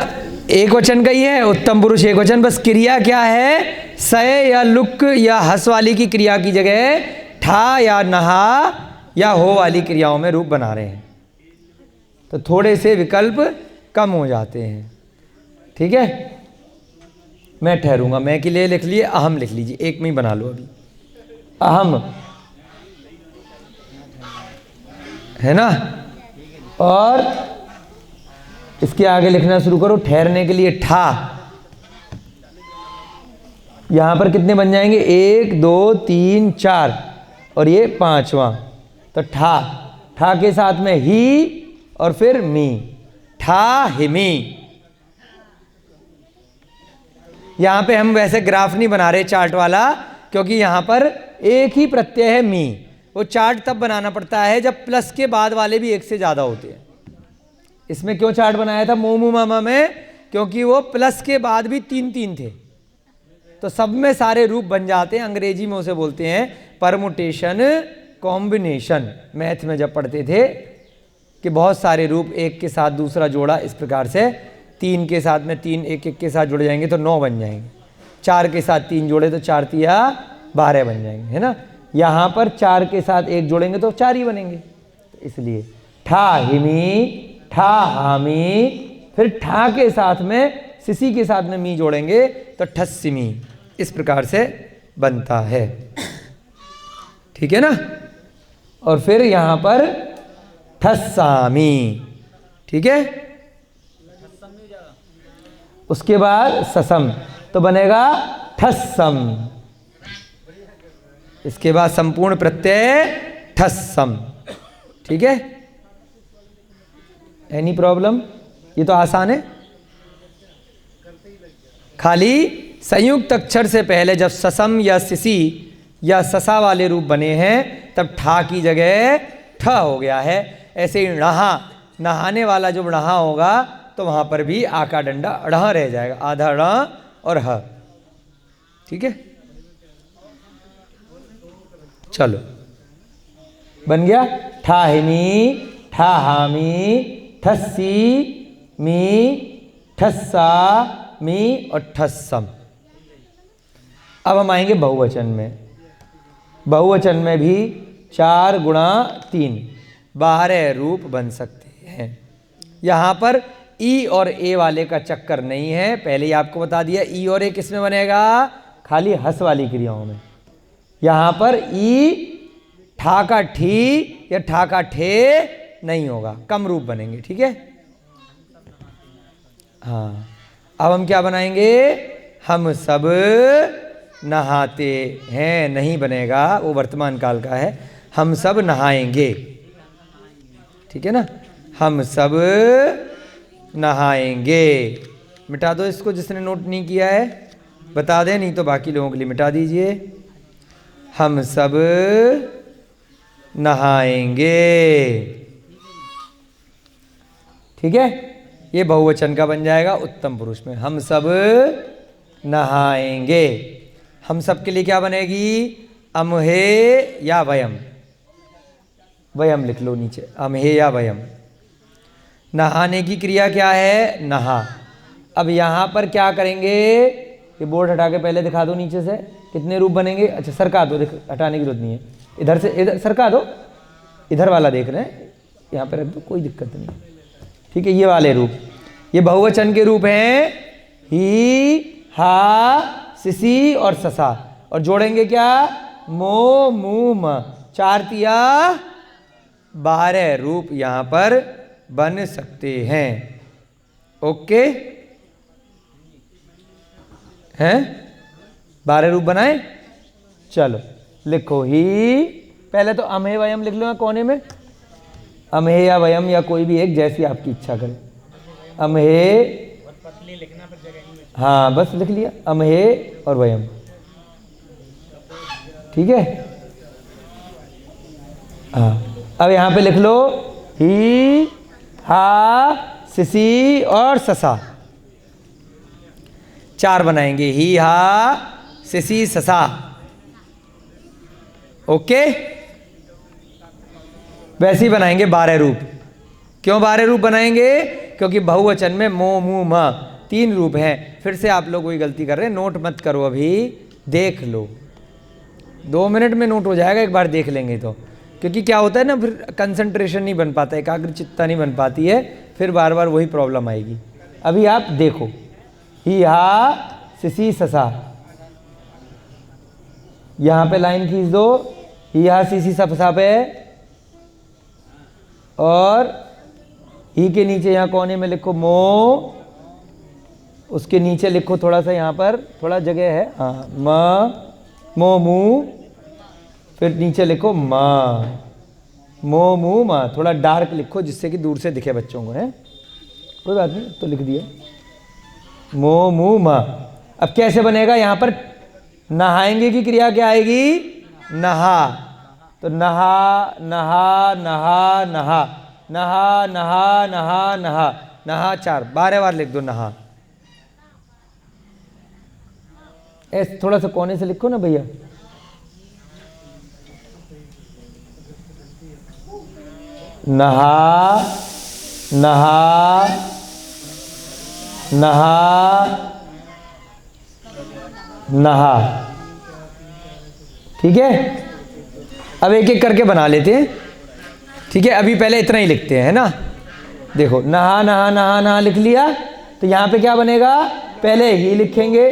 एक वचन का ही है, उत्तम पुरुष एक वचन। बस क्रिया क्या है, सय या लुक या हस वाली की क्रिया की जगह ठा या नहा या हो वाली क्रियाओं में रूप बना रहे हैं, तो थोड़े से विकल्प कम हो जाते हैं। ठीक है, मैं ठहरूंगा, मैं के लिए लिख लिए, अहम लिख लीजिए, एक में ही बना लो अभी, अहम, है ना। और इसके आगे लिखना शुरू करो, ठहरने के लिए ठा। यहां पर कितने बन जाएंगे, 1 2 3 4 और ये 5वां, तो ठा, ठा के साथ में ही और फिर मी, ठा हिमी। यहां पे हम वैसे ग्राफ नहीं बना रहे चार्ट वाला, क्योंकि यहां पर एक ही प्रत्यय है मी। वो चार्ट तब बनाना पड़ता है जब प्लस के बाद वाले भी एक से ज्यादा होते हैं। इसमें क्यों चार्ट बनाया था मोमू मामा में, क्योंकि वो प्लस के बाद भी 3 थे, तो सब में सारे रूप बन जाते हैं। अंग्रेजी में उसे बोलते हैं परमुटेशन कॉम्बिनेशन। मैथ में जब पढ़ते थे कि बहुत सारे रूप एक के साथ दूसरा जोड़ा, इस प्रकार से 3 के साथ में 3 एक एक के साथ जुड़ जाएंगे तो 9 बन जाएंगे, 4 के साथ 3 जोड़े तो 4 तिया 12 बन जाएंगे, है ना। यहाँ पर 4 के साथ 1 जोड़ेंगे तो 4 ही बनेंगे, इसलिए ठा हिमी, ठा हामी, फिर ठा के साथ में सिसी के साथ में मी जोड़ेंगे तो ठस्सिमी, इस प्रकार से बनता है। ठीक है ना। और फिर यहां पर ठस्सामी, ठीक है। उसके बाद ससम, तो बनेगा ठस्सम। इसके बाद संपूर्ण प्रत्यय ठस्सम। ठीक है, एनी प्रॉब्लम, ये तो आसान है। खाली संयुक्त अक्षर से पहले जब ससम या सिसी या ससा वाले रूप बने हैं तब ठा की जगह ठ हो गया है। ऐसे ही णहा, नहाने वाला जो णहा होगा तो वहां पर भी आ का डंडा ढ़ रह जाएगा, आधा ण और ह। ठीक है, चलो बन गया ठाहिमी, ठाहामी, ठस्सी मी, ठस्सा मी और ठस्सम। अब हम आएंगे बहुवचन में। बहुवचन में भी 4 गुणा 3 12 रूप बन सकते हैं। यहाँ पर ई और ए वाले का चक्कर नहीं है, पहले ही आपको बता दिया। ई और ए किस में बनेगा, खाली हस वाली क्रियाओं में। यहाँ पर ई ठा का ठी या ठा का ठे नहीं होगा, कम रूप बनेंगे। ठीक है, हाँ। अब हम क्या बनाएंगे, हम सब नहाते हैं, नहीं बनेगा, वो वर्तमान काल का है। हम सब नहाएंगे, ठीक है ना। हम सब नहाएंगे, मिटा दो इसको, जिसने नोट नहीं किया है बता दें, नहीं तो बाकी लोगों के लिए मिटा दीजिए। हम सब नहाएंगे, ठीक है। ये बहुवचन का बन जाएगा उत्तम पुरुष में, हम सब नहाएंगे। हम सब के लिए क्या बनेगी, अमहे या वयम, वयम लिख लो नीचे, अमहे या वयम। नहाने की क्रिया क्या है, नहा। अब यहाँ पर क्या करेंगे, ये बोर्ड हटा के पहले दिखा दो नीचे से कितने रूप बनेंगे। अच्छा सरका दो, हटाने की जरूरत नहीं है, इधर से इधर सरका दो, इधर वाला देख रहे हैं, यहाँ पे रख दो, कोई दिक्कत नहीं। ठीक है, ये वाले रूप, ये बहुवचन के रूप हैं, ही, हा, सिसी और ससा। और जोड़ेंगे क्या, मो, मू, म, 4 तिया 12 रूप यहां पर बन सकते हैं। ओके हैं? 12 रूप बनाए। चलो लिखो ही, पहले तो अमहे वयम लिख लो यहाँ कोने में, अमहे या वयम या कोई भी एक, जैसी आपकी इच्छा करे। अमहे, पतली लिखना पर जगह नहीं बची। हाँ बस लिख लिया, अमहे और वयम। ठीक है। हाँ अब यहाँ पे लिख लो ही, हा, सिसी और ससा। 4 बनाएंगे, ही, हा, सिसी, ससा। ओके, वैसे ही बनाएंगे 12 रूप। क्यों 12 रूप बनाएंगे? क्योंकि बहुवचन में मो, मु, म 3 रूप हैं। फिर से आप लोग वही गलती कर रहे हैं, नोट मत करो, अभी देख लो, 2 मिनट में नोट हो जाएगा, एक बार देख लेंगे तो। क्योंकि क्या होता है ना, फिर कंसंट्रेशन नहीं बन पाता, एकाग्रचित्ता नहीं बन पाती है, फिर बार बार वही प्रॉब्लम आएगी। अभी आप देखो, ही, हा, सिसी, ससा, यहां पे लाइन खींच दो, ही, हा, सिसी, ससा पे, और ही के नीचे यहां कोने में लिखो मो, उसके नीचे लिखो थोड़ा सा, यहां पर थोड़ा जगह है, हाँ, म, मो, मु, फिर नीचे लिखो माँ, मो, मु, माँ। थोड़ा डार्क लिखो जिससे कि दूर से दिखे बच्चों को, है कोई बात नहीं, तो लिख दिया मो, मु, माँ। अब कैसे बनेगा? यहाँ पर नहाएंगे की क्रिया क्या आएगी? नहा। तो नहा, नहा, नहा, नहा, नहा, नहा, नहा, नहा, नहा 4, 12 बार लिख दो नहा। ऐसे थोड़ा सा कोने से लिखो ना भैया। नहा, नहा, नहा, नहा। ठीक है, अब एक एक करके बना लेते हैं। ठीक है, अभी पहले इतना ही लिखते हैं, है ना। देखो, नहा, नहा, नहा, नहा लिख लिया, तो यहां पे क्या बनेगा? पहले ही लिखेंगे,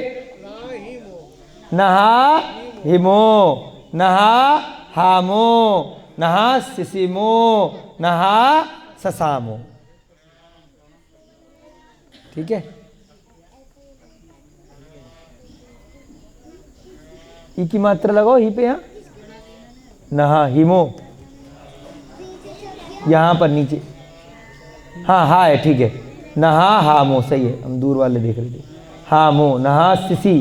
नहा हिमो, नहा हामो, नहा सिसिमो, नहा ससामो। ठीक है, ई की मात्रा लगाओ ही पे, यहां नहा हिमो, यहां पर नीचे, हाँ हा है, ठीक है, नहा हामो, सही है, हम दूर वाले देख रहे थे। हामो, नहा सिसी,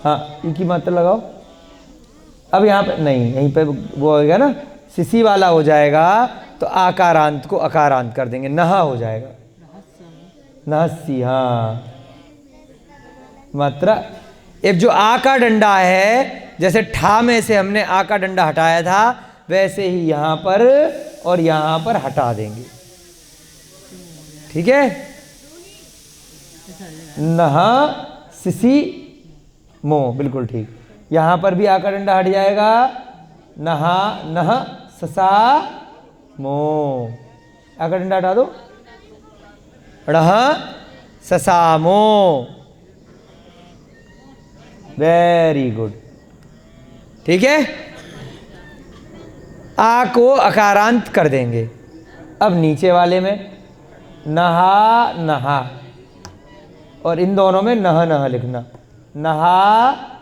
हाँ ई की मात्रा लगाओ। अब यहाँ पे नहीं, यहीं पे वो होगा ना, सिसी वाला हो जाएगा, तो आकारांत को अकारांत कर देंगे, नहा हो जाएगा, नहसी। हाँ मात्रा, अब जो आ का डंडा है, जैसे ठा में से हमने आ का डंडा हटाया था, वैसे ही यहां पर और यहां पर हटा देंगे। ठीक है, नहा सिसी मो, बिल्कुल ठीक। यहां पर भी आ का डंडा हट जाएगा, नहा नह ससा मो, आ का डंडा हटा दो, रह ससामो। Very good. ठीक है, आ को अकारांत कर देंगे। अब नीचे वाले में नहा नहा, और इन दोनों में नह नह लिखना, नहा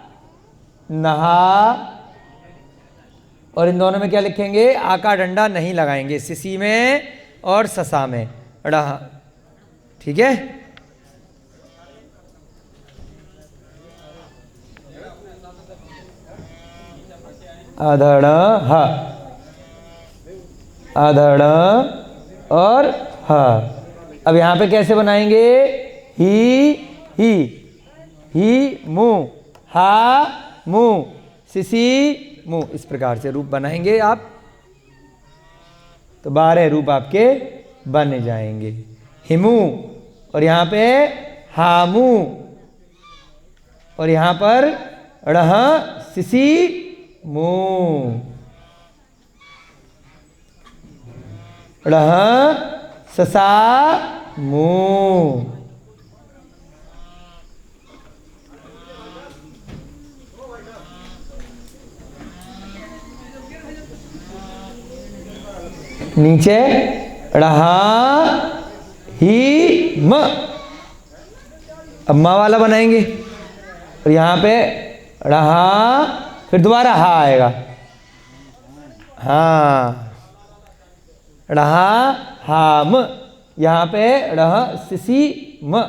नहा, और इन दोनों में क्या लिखेंगे? आ का डंडा नहीं लगाएंगे, सिसी में और ससा में, रहा। ठीक है, अधड़ ह, अधड़ और ह। अब यहां पे कैसे बनाएंगे? ही मु, हा मु, सिसी मु, इस प्रकार से रूप बनाएंगे आप, तो 12 रूप आपके बन जाएंगे। हिमु, और यहां पे हामू, और यहां पर रह सिसी मु, रह ससा मु। नीचे रहा ही म, अब माँ वाला बनाएंगे और यहाँ पे रहा, फिर दोबारा हा आएगा, हाँ रहा हाम, यहाँ पे रह सिसी म,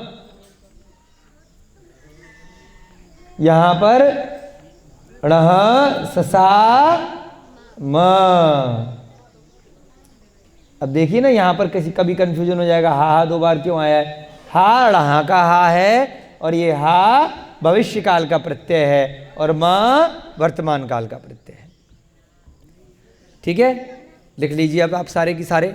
यहाँ पर रह ससा म। अब देखिए ना, यहाँ पर किसी कभी कंफ्यूजन हो जाएगा, हा दो बार क्यों आया है। हा रहा का हा है और ये हा भविष्य काल का प्रत्यय है और माँ वर्तमान काल का प्रत्यय है। ठीक है, लिख लीजिए अब आप सारे की सारे,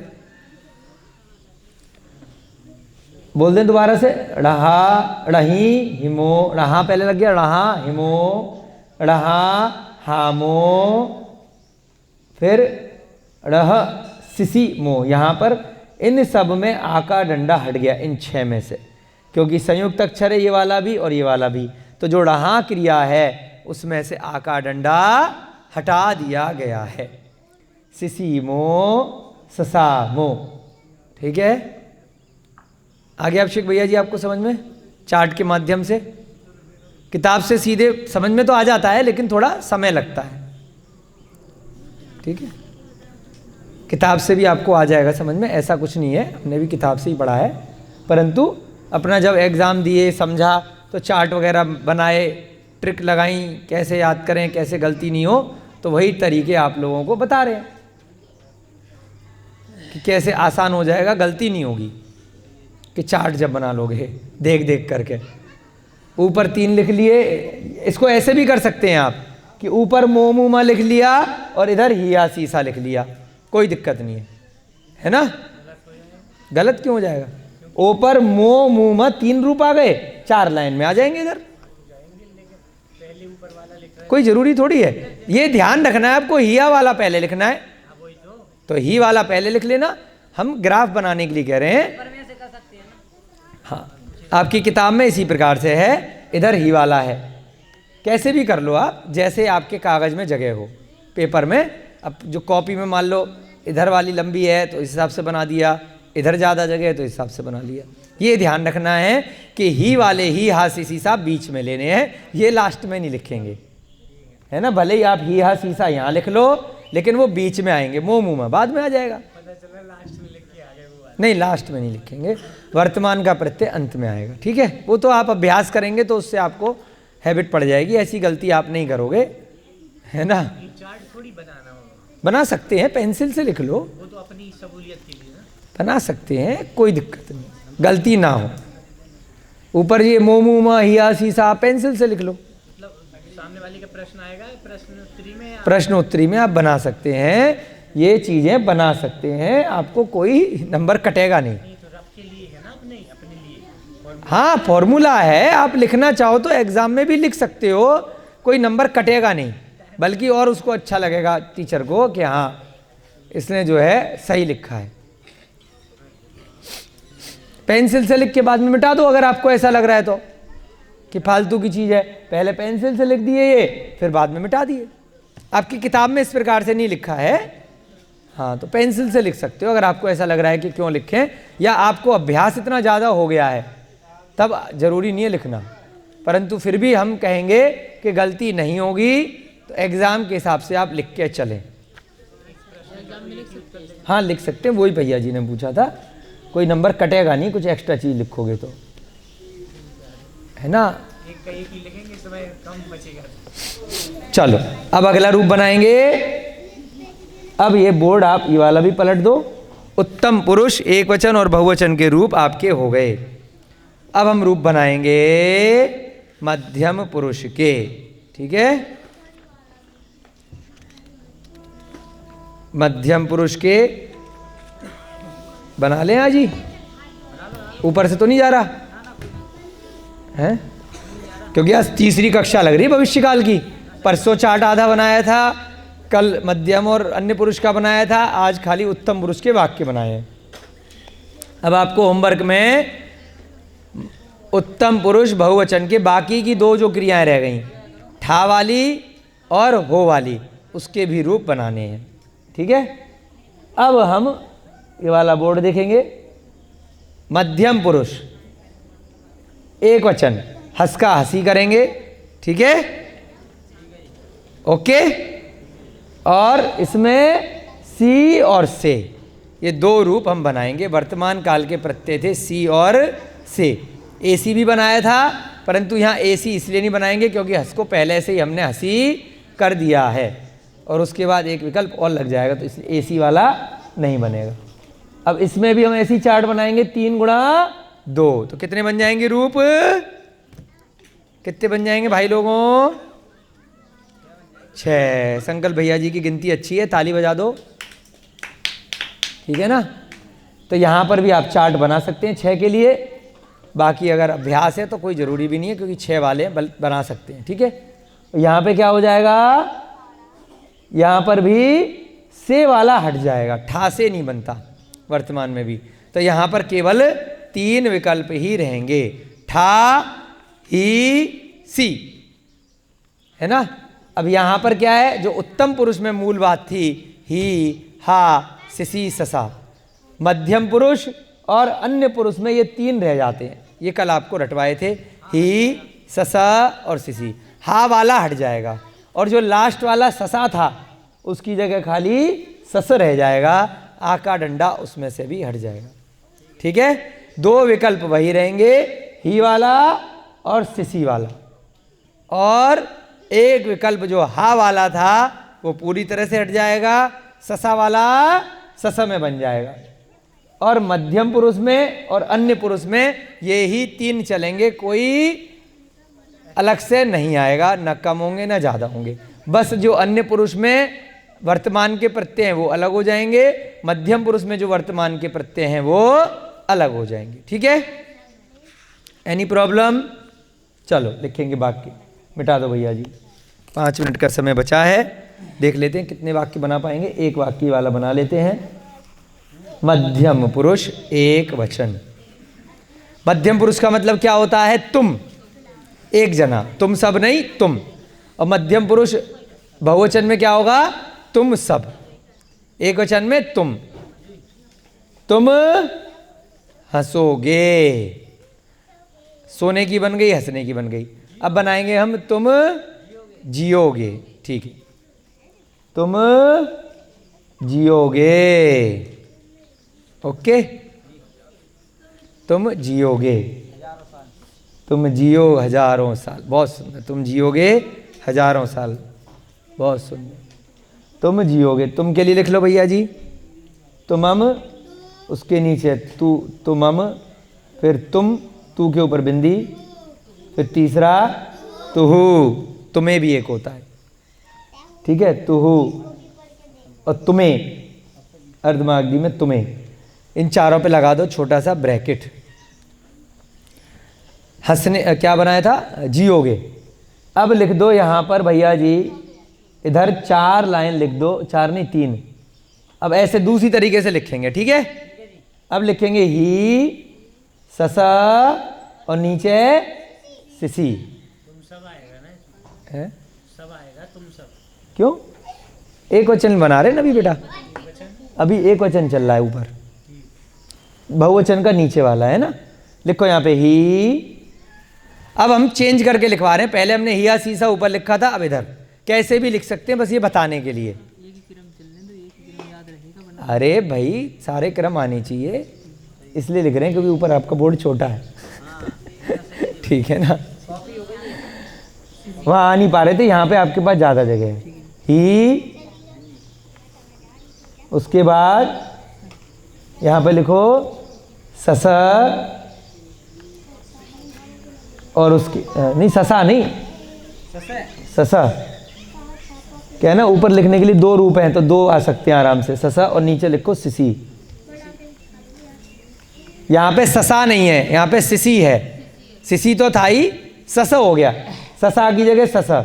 बोल दें दोबारा से। रहा, रही, हिमो, रहा पहले लग गया, रहा हिमो, रहा हामो, फिर रह सिसी मो। यहाँ पर इन सब में आ का डंडा हट गया, इन 6 में से, क्योंकि संयुक्त अक्षर है ये वाला भी और ये वाला भी। तो जो रहा क्रिया है उसमें से आ का डंडा हटा दिया गया है। सिसी मो, ससा मो। ठीक है, आगे अभिषेक भैया जी आपको समझ में, चार्ट के माध्यम से, किताब से सीधे समझ में तो आ जाता है लेकिन थोड़ा समय लगता है। ठीक है, किताब से भी आपको आ जाएगा समझ में, ऐसा कुछ नहीं है, हमने भी किताब से ही पढ़ा है, परंतु अपना जब एग्ज़ाम दिए समझा तो चार्ट वगैरह बनाए, ट्रिक लगाई, कैसे याद करें, कैसे गलती नहीं हो, तो वही तरीके आप लोगों को बता रहे हैं कि कैसे आसान हो जाएगा, गलती नहीं होगी कि चार्ट जब बना लोगे देख देख करके। ऊपर 3 लिख लिए, इसको ऐसे भी कर सकते हैं आप कि ऊपर मो मू मा लिख लिया और इधर हिया सीसा लिख लिया, कोई दिक्कत नहीं है ना। गलत क्यों हो जाएगा? ऊपर मो मू मा 3 रूप आ गए, 4 लाइन में आ जाएंगे इधर, कोई जरूरी थोड़ी है। ये ध्यान रखना है आपको, हिया वाला पहले लिखना है, तो ही वाला पहले लिख लेना। हम ग्राफ बनाने के लिए कह रहे हैं। हाँ, आपकी किताब में इसी प्रकार से है, इधर ही वाला है, कैसे भी कर लो आप, जैसे आपके कागज़ में जगह हो, पेपर में। अब जो कॉपी में मान लो इधर वाली लंबी है तो इस हिसाब से बना दिया, इधर ज़्यादा जगह है तो इस हिसाब से बना लिया। ये ध्यान रखना है कि ही वाले ही हा सीसा बीच में लेने हैं, ये लास्ट में नहीं लिखेंगे, है ना। भले ही आप ही हा सीसा यहाँ लिख लो लेकिन वो बीच में आएंगे, मो मुँह में बाद में आ जाएगा। नहीं, लास्ट में नहीं लिखेंगे, वर्तमान का प्रत्यय अंत में आएगा। ठीक है, वो तो आप अभ्यास करेंगे तो उससे आपको हैबिट पड़ जाएगी, ऐसी गलती आप नहीं करोगे, है ना। चार्ट थोड़ी बनाना होगा, बना सकते हैं, पेंसिल से लिख लो, वो तो अपनी सहूलियत के लिए ना, बना सकते हैं, कोई दिक्कत नहीं, गलती ना हो। ऊपर ये मो मू मा हिया सीसा पेंसिल से लिख लो, मतलब सामने वाले का प्रश्न आएगा, प्रश्नोत्तरी में प्रश्नोत्तरी में आप बना सकते हैं, ये चीज़ें बना सकते हैं, आपको कोई नंबर कटेगा नहीं। तो रब के लिए है ना, अपने लिए। हाँ, फॉर्मूला है, आप लिखना चाहो तो एग्ज़ाम में भी लिख सकते हो, कोई नंबर कटेगा नहीं, बल्कि और उसको अच्छा लगेगा टीचर को कि हाँ इसने जो है सही लिखा है। पेंसिल से लिख के बाद में मिटा दो अगर आपको ऐसा लग रहा है तो कि फालतू की चीज़ है, पहले पेंसिल से लिख दिए ये, फिर बाद में मिटा दिए। आपकी किताब में इस प्रकार से नहीं लिखा है, हाँ, तो पेंसिल से लिख सकते हो अगर आपको ऐसा लग रहा है कि क्यों लिखें, या आपको अभ्यास इतना ज़्यादा हो गया है तब ज़रूरी नहीं है लिखना, परंतु फिर भी हम कहेंगे कि गलती नहीं होगी, तो एग्ज़ाम के हिसाब से आप लिख के चलें। हाँ, लिख सकते हैं, वही भैया जी ने पूछा था, कोई नंबर कटेगा नहीं, कुछ एक्स्ट्रा चीज़ लिखोगे तो, है ना। एक ही लिखेंगे, समय कम बचेगा। चलो, अब अगला रूप बनाएंगे। अब ये बोर्ड आप ये वाला भी पलट दो। उत्तम पुरुष एक वचन और बहुवचन के रूप आपके हो गए। अब हम रूप बनाएंगे मध्यम पुरुष के। ठीक है, मध्यम पुरुष के बना लें आज ही, ऊपर से तो नहीं जा रहा है, क्योंकि आज तीसरी कक्षा लग रही है भविष्य काल की। परसों चार्ट आधा बनाया था, कल मध्यम और अन्य पुरुष का बनाया था, आज खाली उत्तम पुरुष के वाक्य बनाए हैं। अब आपको होमवर्क में उत्तम पुरुष बहुवचन के बाकी की 2 जो क्रियाएं रह गई, ठा वाली और हो वाली, उसके भी रूप बनाने हैं। ठीक है, अब हम ये वाला बोर्ड देखेंगे। मध्यम पुरुष एक वचन, हंस का हंसी करेंगे, ठीक है, ओके। और इसमें सी और से, ये दो रूप हम बनाएंगे। वर्तमान काल के प्रत्यय थे सी और से। एसी भी बनाया था, परंतु यहाँ एसी इसलिए नहीं बनाएंगे क्योंकि हंस को पहले से ही हमने हंसी कर दिया है, और उसके बाद एक विकल्प और लग जाएगा, तो इसलिए एसी वाला नहीं बनेगा। अब इसमें भी हम ऐसी चार्ट बनाएंगे 3 गुणा 2, तो कितने बन जाएंगे रूप? कितने बन जाएंगे भाई लोगों? 6। संकल्प भैया जी की गिनती अच्छी है, ताली बजा दो, ठीक है ना। तो यहाँ पर भी आप चार्ट बना सकते हैं 6 के लिए। बाकी अगर अभ्यास है तो कोई ज़रूरी भी नहीं है, क्योंकि 6 वाले बना सकते हैं, ठीक है। यहाँ पे क्या हो जाएगा? यहाँ पर भी से वाला हट जाएगा, ठा से नहीं बनता वर्तमान में भी। तो यहाँ पर केवल 3 विकल्प ही रहेंगे, ठा, ही, सी, है ना। अब यहाँ पर क्या है, जो उत्तम पुरुष में मूल बात थी, ही, हा, सिसी, ससा। मध्यम पुरुष और अन्य पुरुष में ये 3 रह जाते हैं, ये कल आपको रटवाए थे, ही, ससा और सिसी। हा वाला हट जाएगा, और जो लास्ट वाला ससा था उसकी जगह खाली सस रह जाएगा, आ का डंडा उसमें से भी हट जाएगा, ठीक है। 2 विकल्प वही रहेंगे, ही वाला और सिसी वाला, और एक विकल्प जो हा वाला था वो पूरी तरह से हट जाएगा, ससा वाला ससा में बन जाएगा। और मध्यम पुरुष में और अन्य पुरुष में ये ही 3 चलेंगे, कोई अलग से नहीं आएगा, न कम होंगे न ज़्यादा होंगे। बस जो अन्य पुरुष में वर्तमान के प्रत्यय हैं वो अलग हो जाएंगे, मध्यम पुरुष में जो वर्तमान के प्रत्यय हैं वो अलग हो जाएंगे, ठीक है। Any problem? चलो लिखेंगे वाक्य, मिटा दो भैया जी, 5 मिनट का समय बचा है। देख लेते हैं कितने वाक्य बना पाएंगे। एक वाक्य वाला बना लेते हैं। मध्यम पुरुष एक वचन। मध्यम पुरुष का मतलब क्या होता है? तुम, एक जना, तुम सब नहीं, तुम। और मध्यम पुरुष बहुवचन में क्या होगा? तुम सब। एक वचन में तुम हंसोगे। सोने की बन गई, हंसने की बन गई। अब बनाएंगे हम तुम जियोगे, ठीक है, तुम जियोगे, ओके, तुम जियोगे, तुम जियो हजारों साल, बहुत सुंदर, तुम जियोगे हजारों साल, बहुत सुंदर, तुम जियोगे। तुम के लिए लिख लो भैया जी, तुमम, उसके नीचे तू, तुमम, फिर तुम, तू के ऊपर बिंदी, फिर तीसरा तुहु, तुम्हें भी एक होता है, ठीक है, तुहु, और तुम्हें, अर्धमागधी में तुम्हें, इन चारों पे लगा दो छोटा सा ब्रैकेट। हंसने क्या बनाया था? जियोगे। अब लिख दो यहाँ पर भैया जी, इधर 4 लाइन लिख दो, 4 नहीं 3। अब ऐसे दूसरी तरीके से लिखेंगे, ठीक है। अब लिखेंगे ही, ससा, और नीचे सिसी। तुम सब आएगा ना, है सब आएगा, तुम सब। क्यों? एक वचन बना रहे ना अभी बेटा, अभी एक वचन चल रहा है ऊपर, बहुवचन का नीचे वाला है ना। लिखो यहाँ पे ही। अब हम चेंज करके लिखवा रहे हैं, पहले हमने हिया सीसा ऊपर लिखा था, अब इधर कैसे भी लिख सकते हैं, बस ये बताने के लिए। अरे भाई सारे क्रम आने चाहिए, इसलिए लिख रहे हैं क्योंकि ऊपर आपका बोर्ड छोटा है, ठीक है ना, वहाँ आ नहीं पा रहे थे, यहाँ पे आपके पास ज़्यादा जगह है। ही, उसके बाद यहाँ पे लिखो ससा, और उसकी नहीं, ससा नहीं, ससा क्या है ना, ऊपर लिखने के लिए 2 रूप हैं तो 2 आ सकते हैं आराम से, ससा, और नीचे लिखो सिसी। यहाँ पे ससा नहीं है, यहाँ पे सिसी है। सिसी तो था ही, ससा हो गया, ससा की जगह ससा।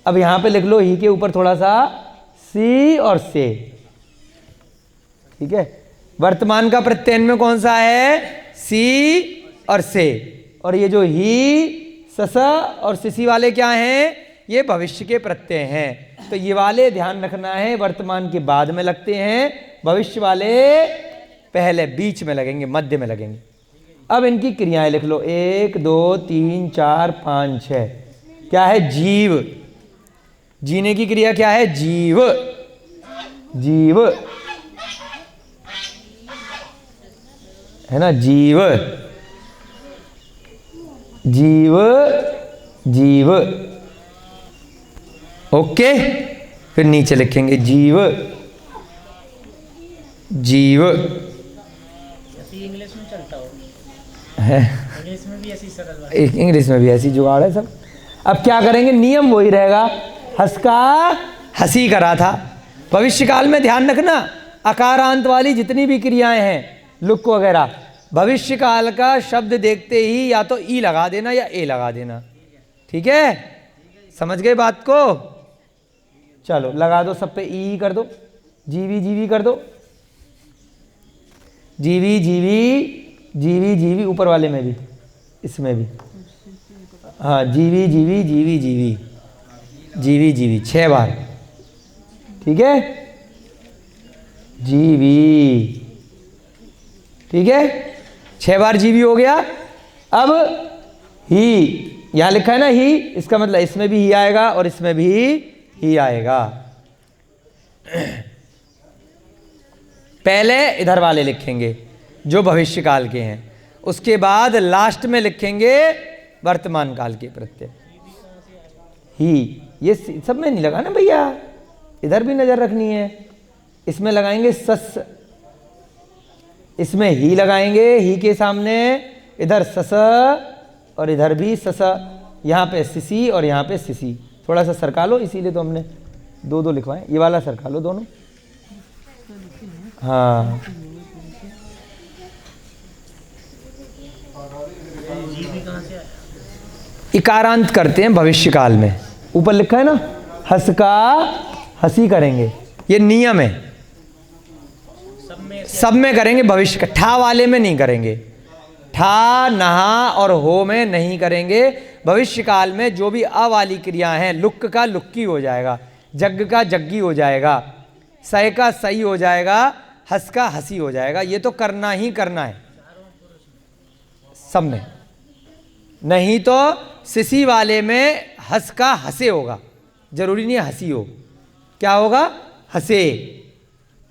अब यहाँ पे लिख लो ही के ऊपर थोड़ा सा सी और से, ठीक है। वर्तमान का प्रत्यय में कौन सा है? सी और से। और ये जो ही, ससा और सिसी वाले क्या हैं? ये भविष्य के प्रत्यय हैं। तो ये वाले ध्यान रखना है, वर्तमान के बाद में लगते हैं, भविष्य वाले पहले, बीच में लगेंगे, मध्य में लगेंगे। अब इनकी क्रियाएं लिख लो, 1 2 3 4 5 6। क्या है? जीव। जीने की क्रिया क्या है? जीव। जीव है ना, जीव। जीव जीव। ओके, फिर नीचे लिखेंगे जीव जीव। ऐसी इंग्लिश में चलता हो है, इंग्लिश में भी ऐसी सरल बात। इंग्लिश में भी ऐसी जुगाड़ है सब। अब क्या करेंगे? नियम वही रहेगा, हंस का हंसी करा था। भविष्य काल में ध्यान रखना, अकारांत वाली जितनी भी क्रियाएं हैं, लुक वगैरह, भविष्य काल का शब्द देखते ही या तो ई लगा देना या ए लगा देना। ठीक है, समझ गए बात को? चलो लगा दो, सब पे ई कर दो, जीवी जीवी कर दो, जीवी जीवी जीवी जीवी, ऊपर वाले में भी, इसमें भी। हाँ, जीवी जीवी जीवी जीवी जीवी जीवी 6 बार। ठीक है, जीवी। ठीक है, 6 बार जीवी हो गया। अब ही, यहां लिखा है ना ही, इसका मतलब इसमें भी ही आएगा और इसमें भी ही आएगा। पहले इधर वाले लिखेंगे जो भविष्य काल के हैं, उसके बाद लास्ट में लिखेंगे वर्तमान काल के प्रत्यय। ही, ये सब में नहीं लगाना भैया, इधर भी नजर रखनी है। इसमें लगाएंगे सस, इसमें ही लगाएंगे, ही के सामने इधर सस और इधर भी सस, यहाँ पे सिसी और यहाँ पे सिसी। थोड़ा सा सरका लो, इसीलिए तो हमने 2 लिखवाए। ये वाला सरका लो दोनों। हाँ, इकारांत करते हैं भविष्य काल में। ऊपर लिखा है ना, हंस का हंसी करेंगे, ये नियम है। सब में करेंगे, भविष्य का। ठा वाले में नहीं करेंगे, ठा नहा और हो में नहीं करेंगे। भविष्य काल में जो भी अ वाली क्रिया हैं, लुक का लुक्की हो जाएगा, जग का जग्गी हो जाएगा, सय का सही हो जाएगा, हंस का हंसी हो जाएगा। ये तो करना ही करना है सब में। नहीं तो सिसी वाले में हंस का हंसे होगा, जरूरी नहीं है हंसी हो। क्या होगा? हंसे।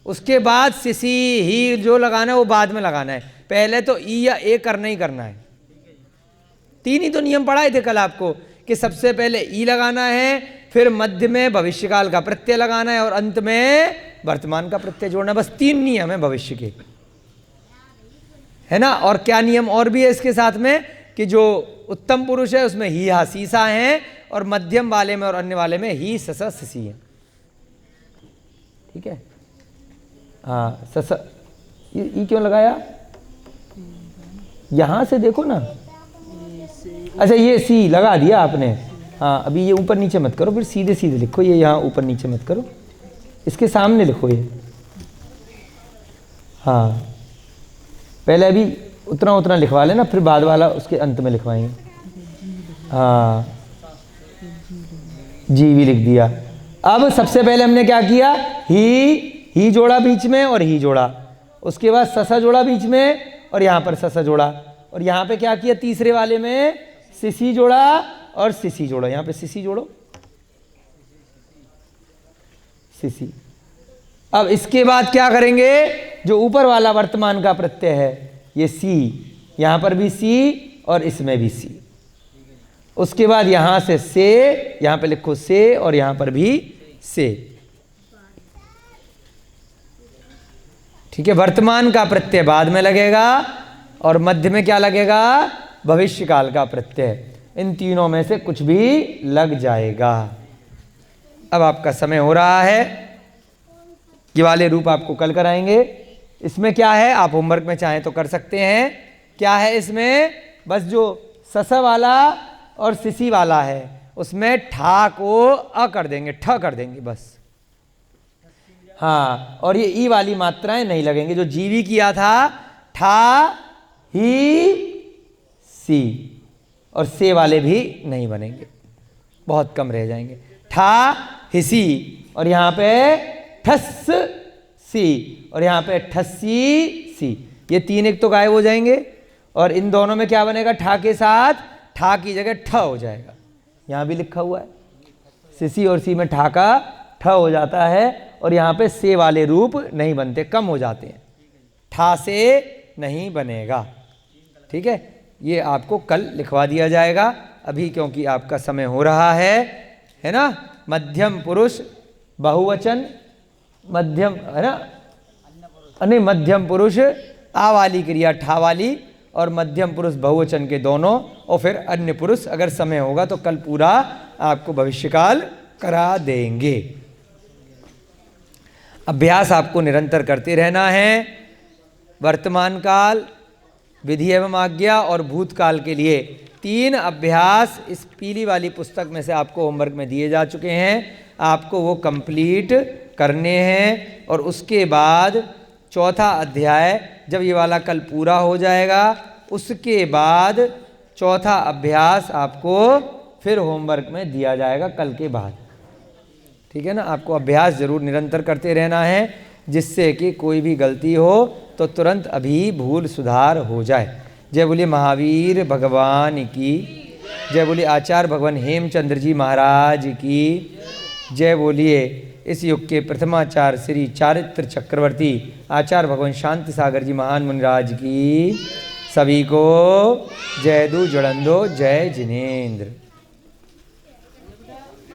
उसके बाद सिसी ही जो लगाना है वो बाद में लगाना है, पहले तो ई या ए करना ही करना है। 3 ही तो नियम पढ़ाए थे कल आपको, कि सबसे पहले ई लगाना है, फिर मध्य में भविष्यकाल का प्रत्यय लगाना है और अंत में वर्तमान का प्रत्यय जोड़ना। बस 3 नियम है भविष्य के, है ना। और क्या नियम और भी है इसके साथ में, कि जो उत्तम पुरुष है उसमें ही हा सीसा है, और मध्यम वाले में और अन्य वाले में ही ससा सिसी है। ठीक है, हाँ ससा। ये क्यों लगाया? यहां से देखो ना। अच्छा, ये सी लगा दिया आपने। हाँ, अभी ये ऊपर नीचे मत करो, फिर सीधे सीधे लिखो। ये यहाँ ऊपर नीचे मत करो, इसके सामने लिखो ये। हाँ, पहले अभी उतना उतना लिखवा लेना, फिर बाद वाला उसके अंत में लिखवाएंगे। हाँ, जी भी लिख दिया। अब सबसे पहले हमने क्या किया? ही जोड़ा बीच में और ही जोड़ा, उसके बाद ससा जोड़ा बीच में और यहाँ पर ससा जोड़ा, और यहाँ पे क्या किया? तीसरे वाले में सिसी जोड़ा और सिसी जोड़ा। यहाँ पे सिसी जोड़ो, सिसी। अब इसके बाद क्या करेंगे? जो ऊपर वाला वर्तमान का प्रत्यय है, ये सी, यहां पर भी सी और इसमें भी सी। उसके बाद यहां से, यहां पे लिखो से और यहां पर भी से। ठीक है, वर्तमान का प्रत्यय बाद में लगेगा और मध्य में क्या लगेगा? भविष्य काल का प्रत्यय। इन तीनों में से कुछ भी लग जाएगा। अब आपका समय हो रहा है, ये वाले रूप आपको कल कराएंगे। इसमें क्या है, आप होमवर्क में चाहें तो कर सकते हैं। क्या है इसमें? बस जो ससा वाला और सिसी वाला है, उसमें ठा को अ कर देंगे, ठ कर देंगे बस। हाँ, और ये ई वाली मात्राएं नहीं लगेंगे। जो जीवी किया था, ठा ही सी, और से वाले भी नहीं बनेंगे, बहुत कम रह जाएंगे। ठा हिसी, और यहाँ पे ठस सी, और यहाँ पे ठस्सी सी, ये 3 एक तो गायब हो जाएंगे, और इन दोनों में क्या बनेगा, ठा के साथ ठा की जगह ठ हो जाएगा। यहाँ भी लिखा हुआ है सिसी और सी में ठा का ठ हो जाता है, और यहाँ पे से वाले रूप नहीं बनते, कम हो जाते हैं, ठा से नहीं बनेगा। ठीक है, ये आपको कल लिखवा दिया जाएगा, अभी क्योंकि आपका समय हो रहा है ना। मध्यम पुरुष बहुवचन, मध्यम है ना, नहीं मध्यम पुरुष आ वाली क्रिया ठा वाली, और मध्यम पुरुष बहुवचन के दोनों, और फिर अन्य पुरुष। अगर समय होगा तो कल पूरा आपको भविष्यकाल करा देंगे। अभ्यास आपको निरंतर करते रहना है। वर्तमान काल, विधि एवं आज्ञा और भूतकाल के लिए 3 अभ्यास इस पीली वाली पुस्तक में से आपको होमवर्क में दिए जा चुके हैं, आपको वो कंप्लीट करने हैं। और उसके बाद चौथा अध्याय जब ये वाला कल पूरा हो जाएगा, उसके बाद चौथा अभ्यास आपको फिर होमवर्क में दिया जाएगा कल के बाद। ठीक है ना, आपको अभ्यास जरूर निरंतर करते रहना है, जिससे कि कोई भी गलती हो तो तुरंत अभी भूल सुधार हो जाए। जय बोलिए महावीर भगवान की जय, बोलिए आचार्य भगवान हेमचंद्र जी महाराज की जय, बोलिए इस युग के प्रथमाचार्य श्री चारित्र चक्रवर्ती आचार्य भगवान शांति सागर जी महान मुनिराज की। सभी को जय दू जुड़ंदो, जय जिनेन्द्र।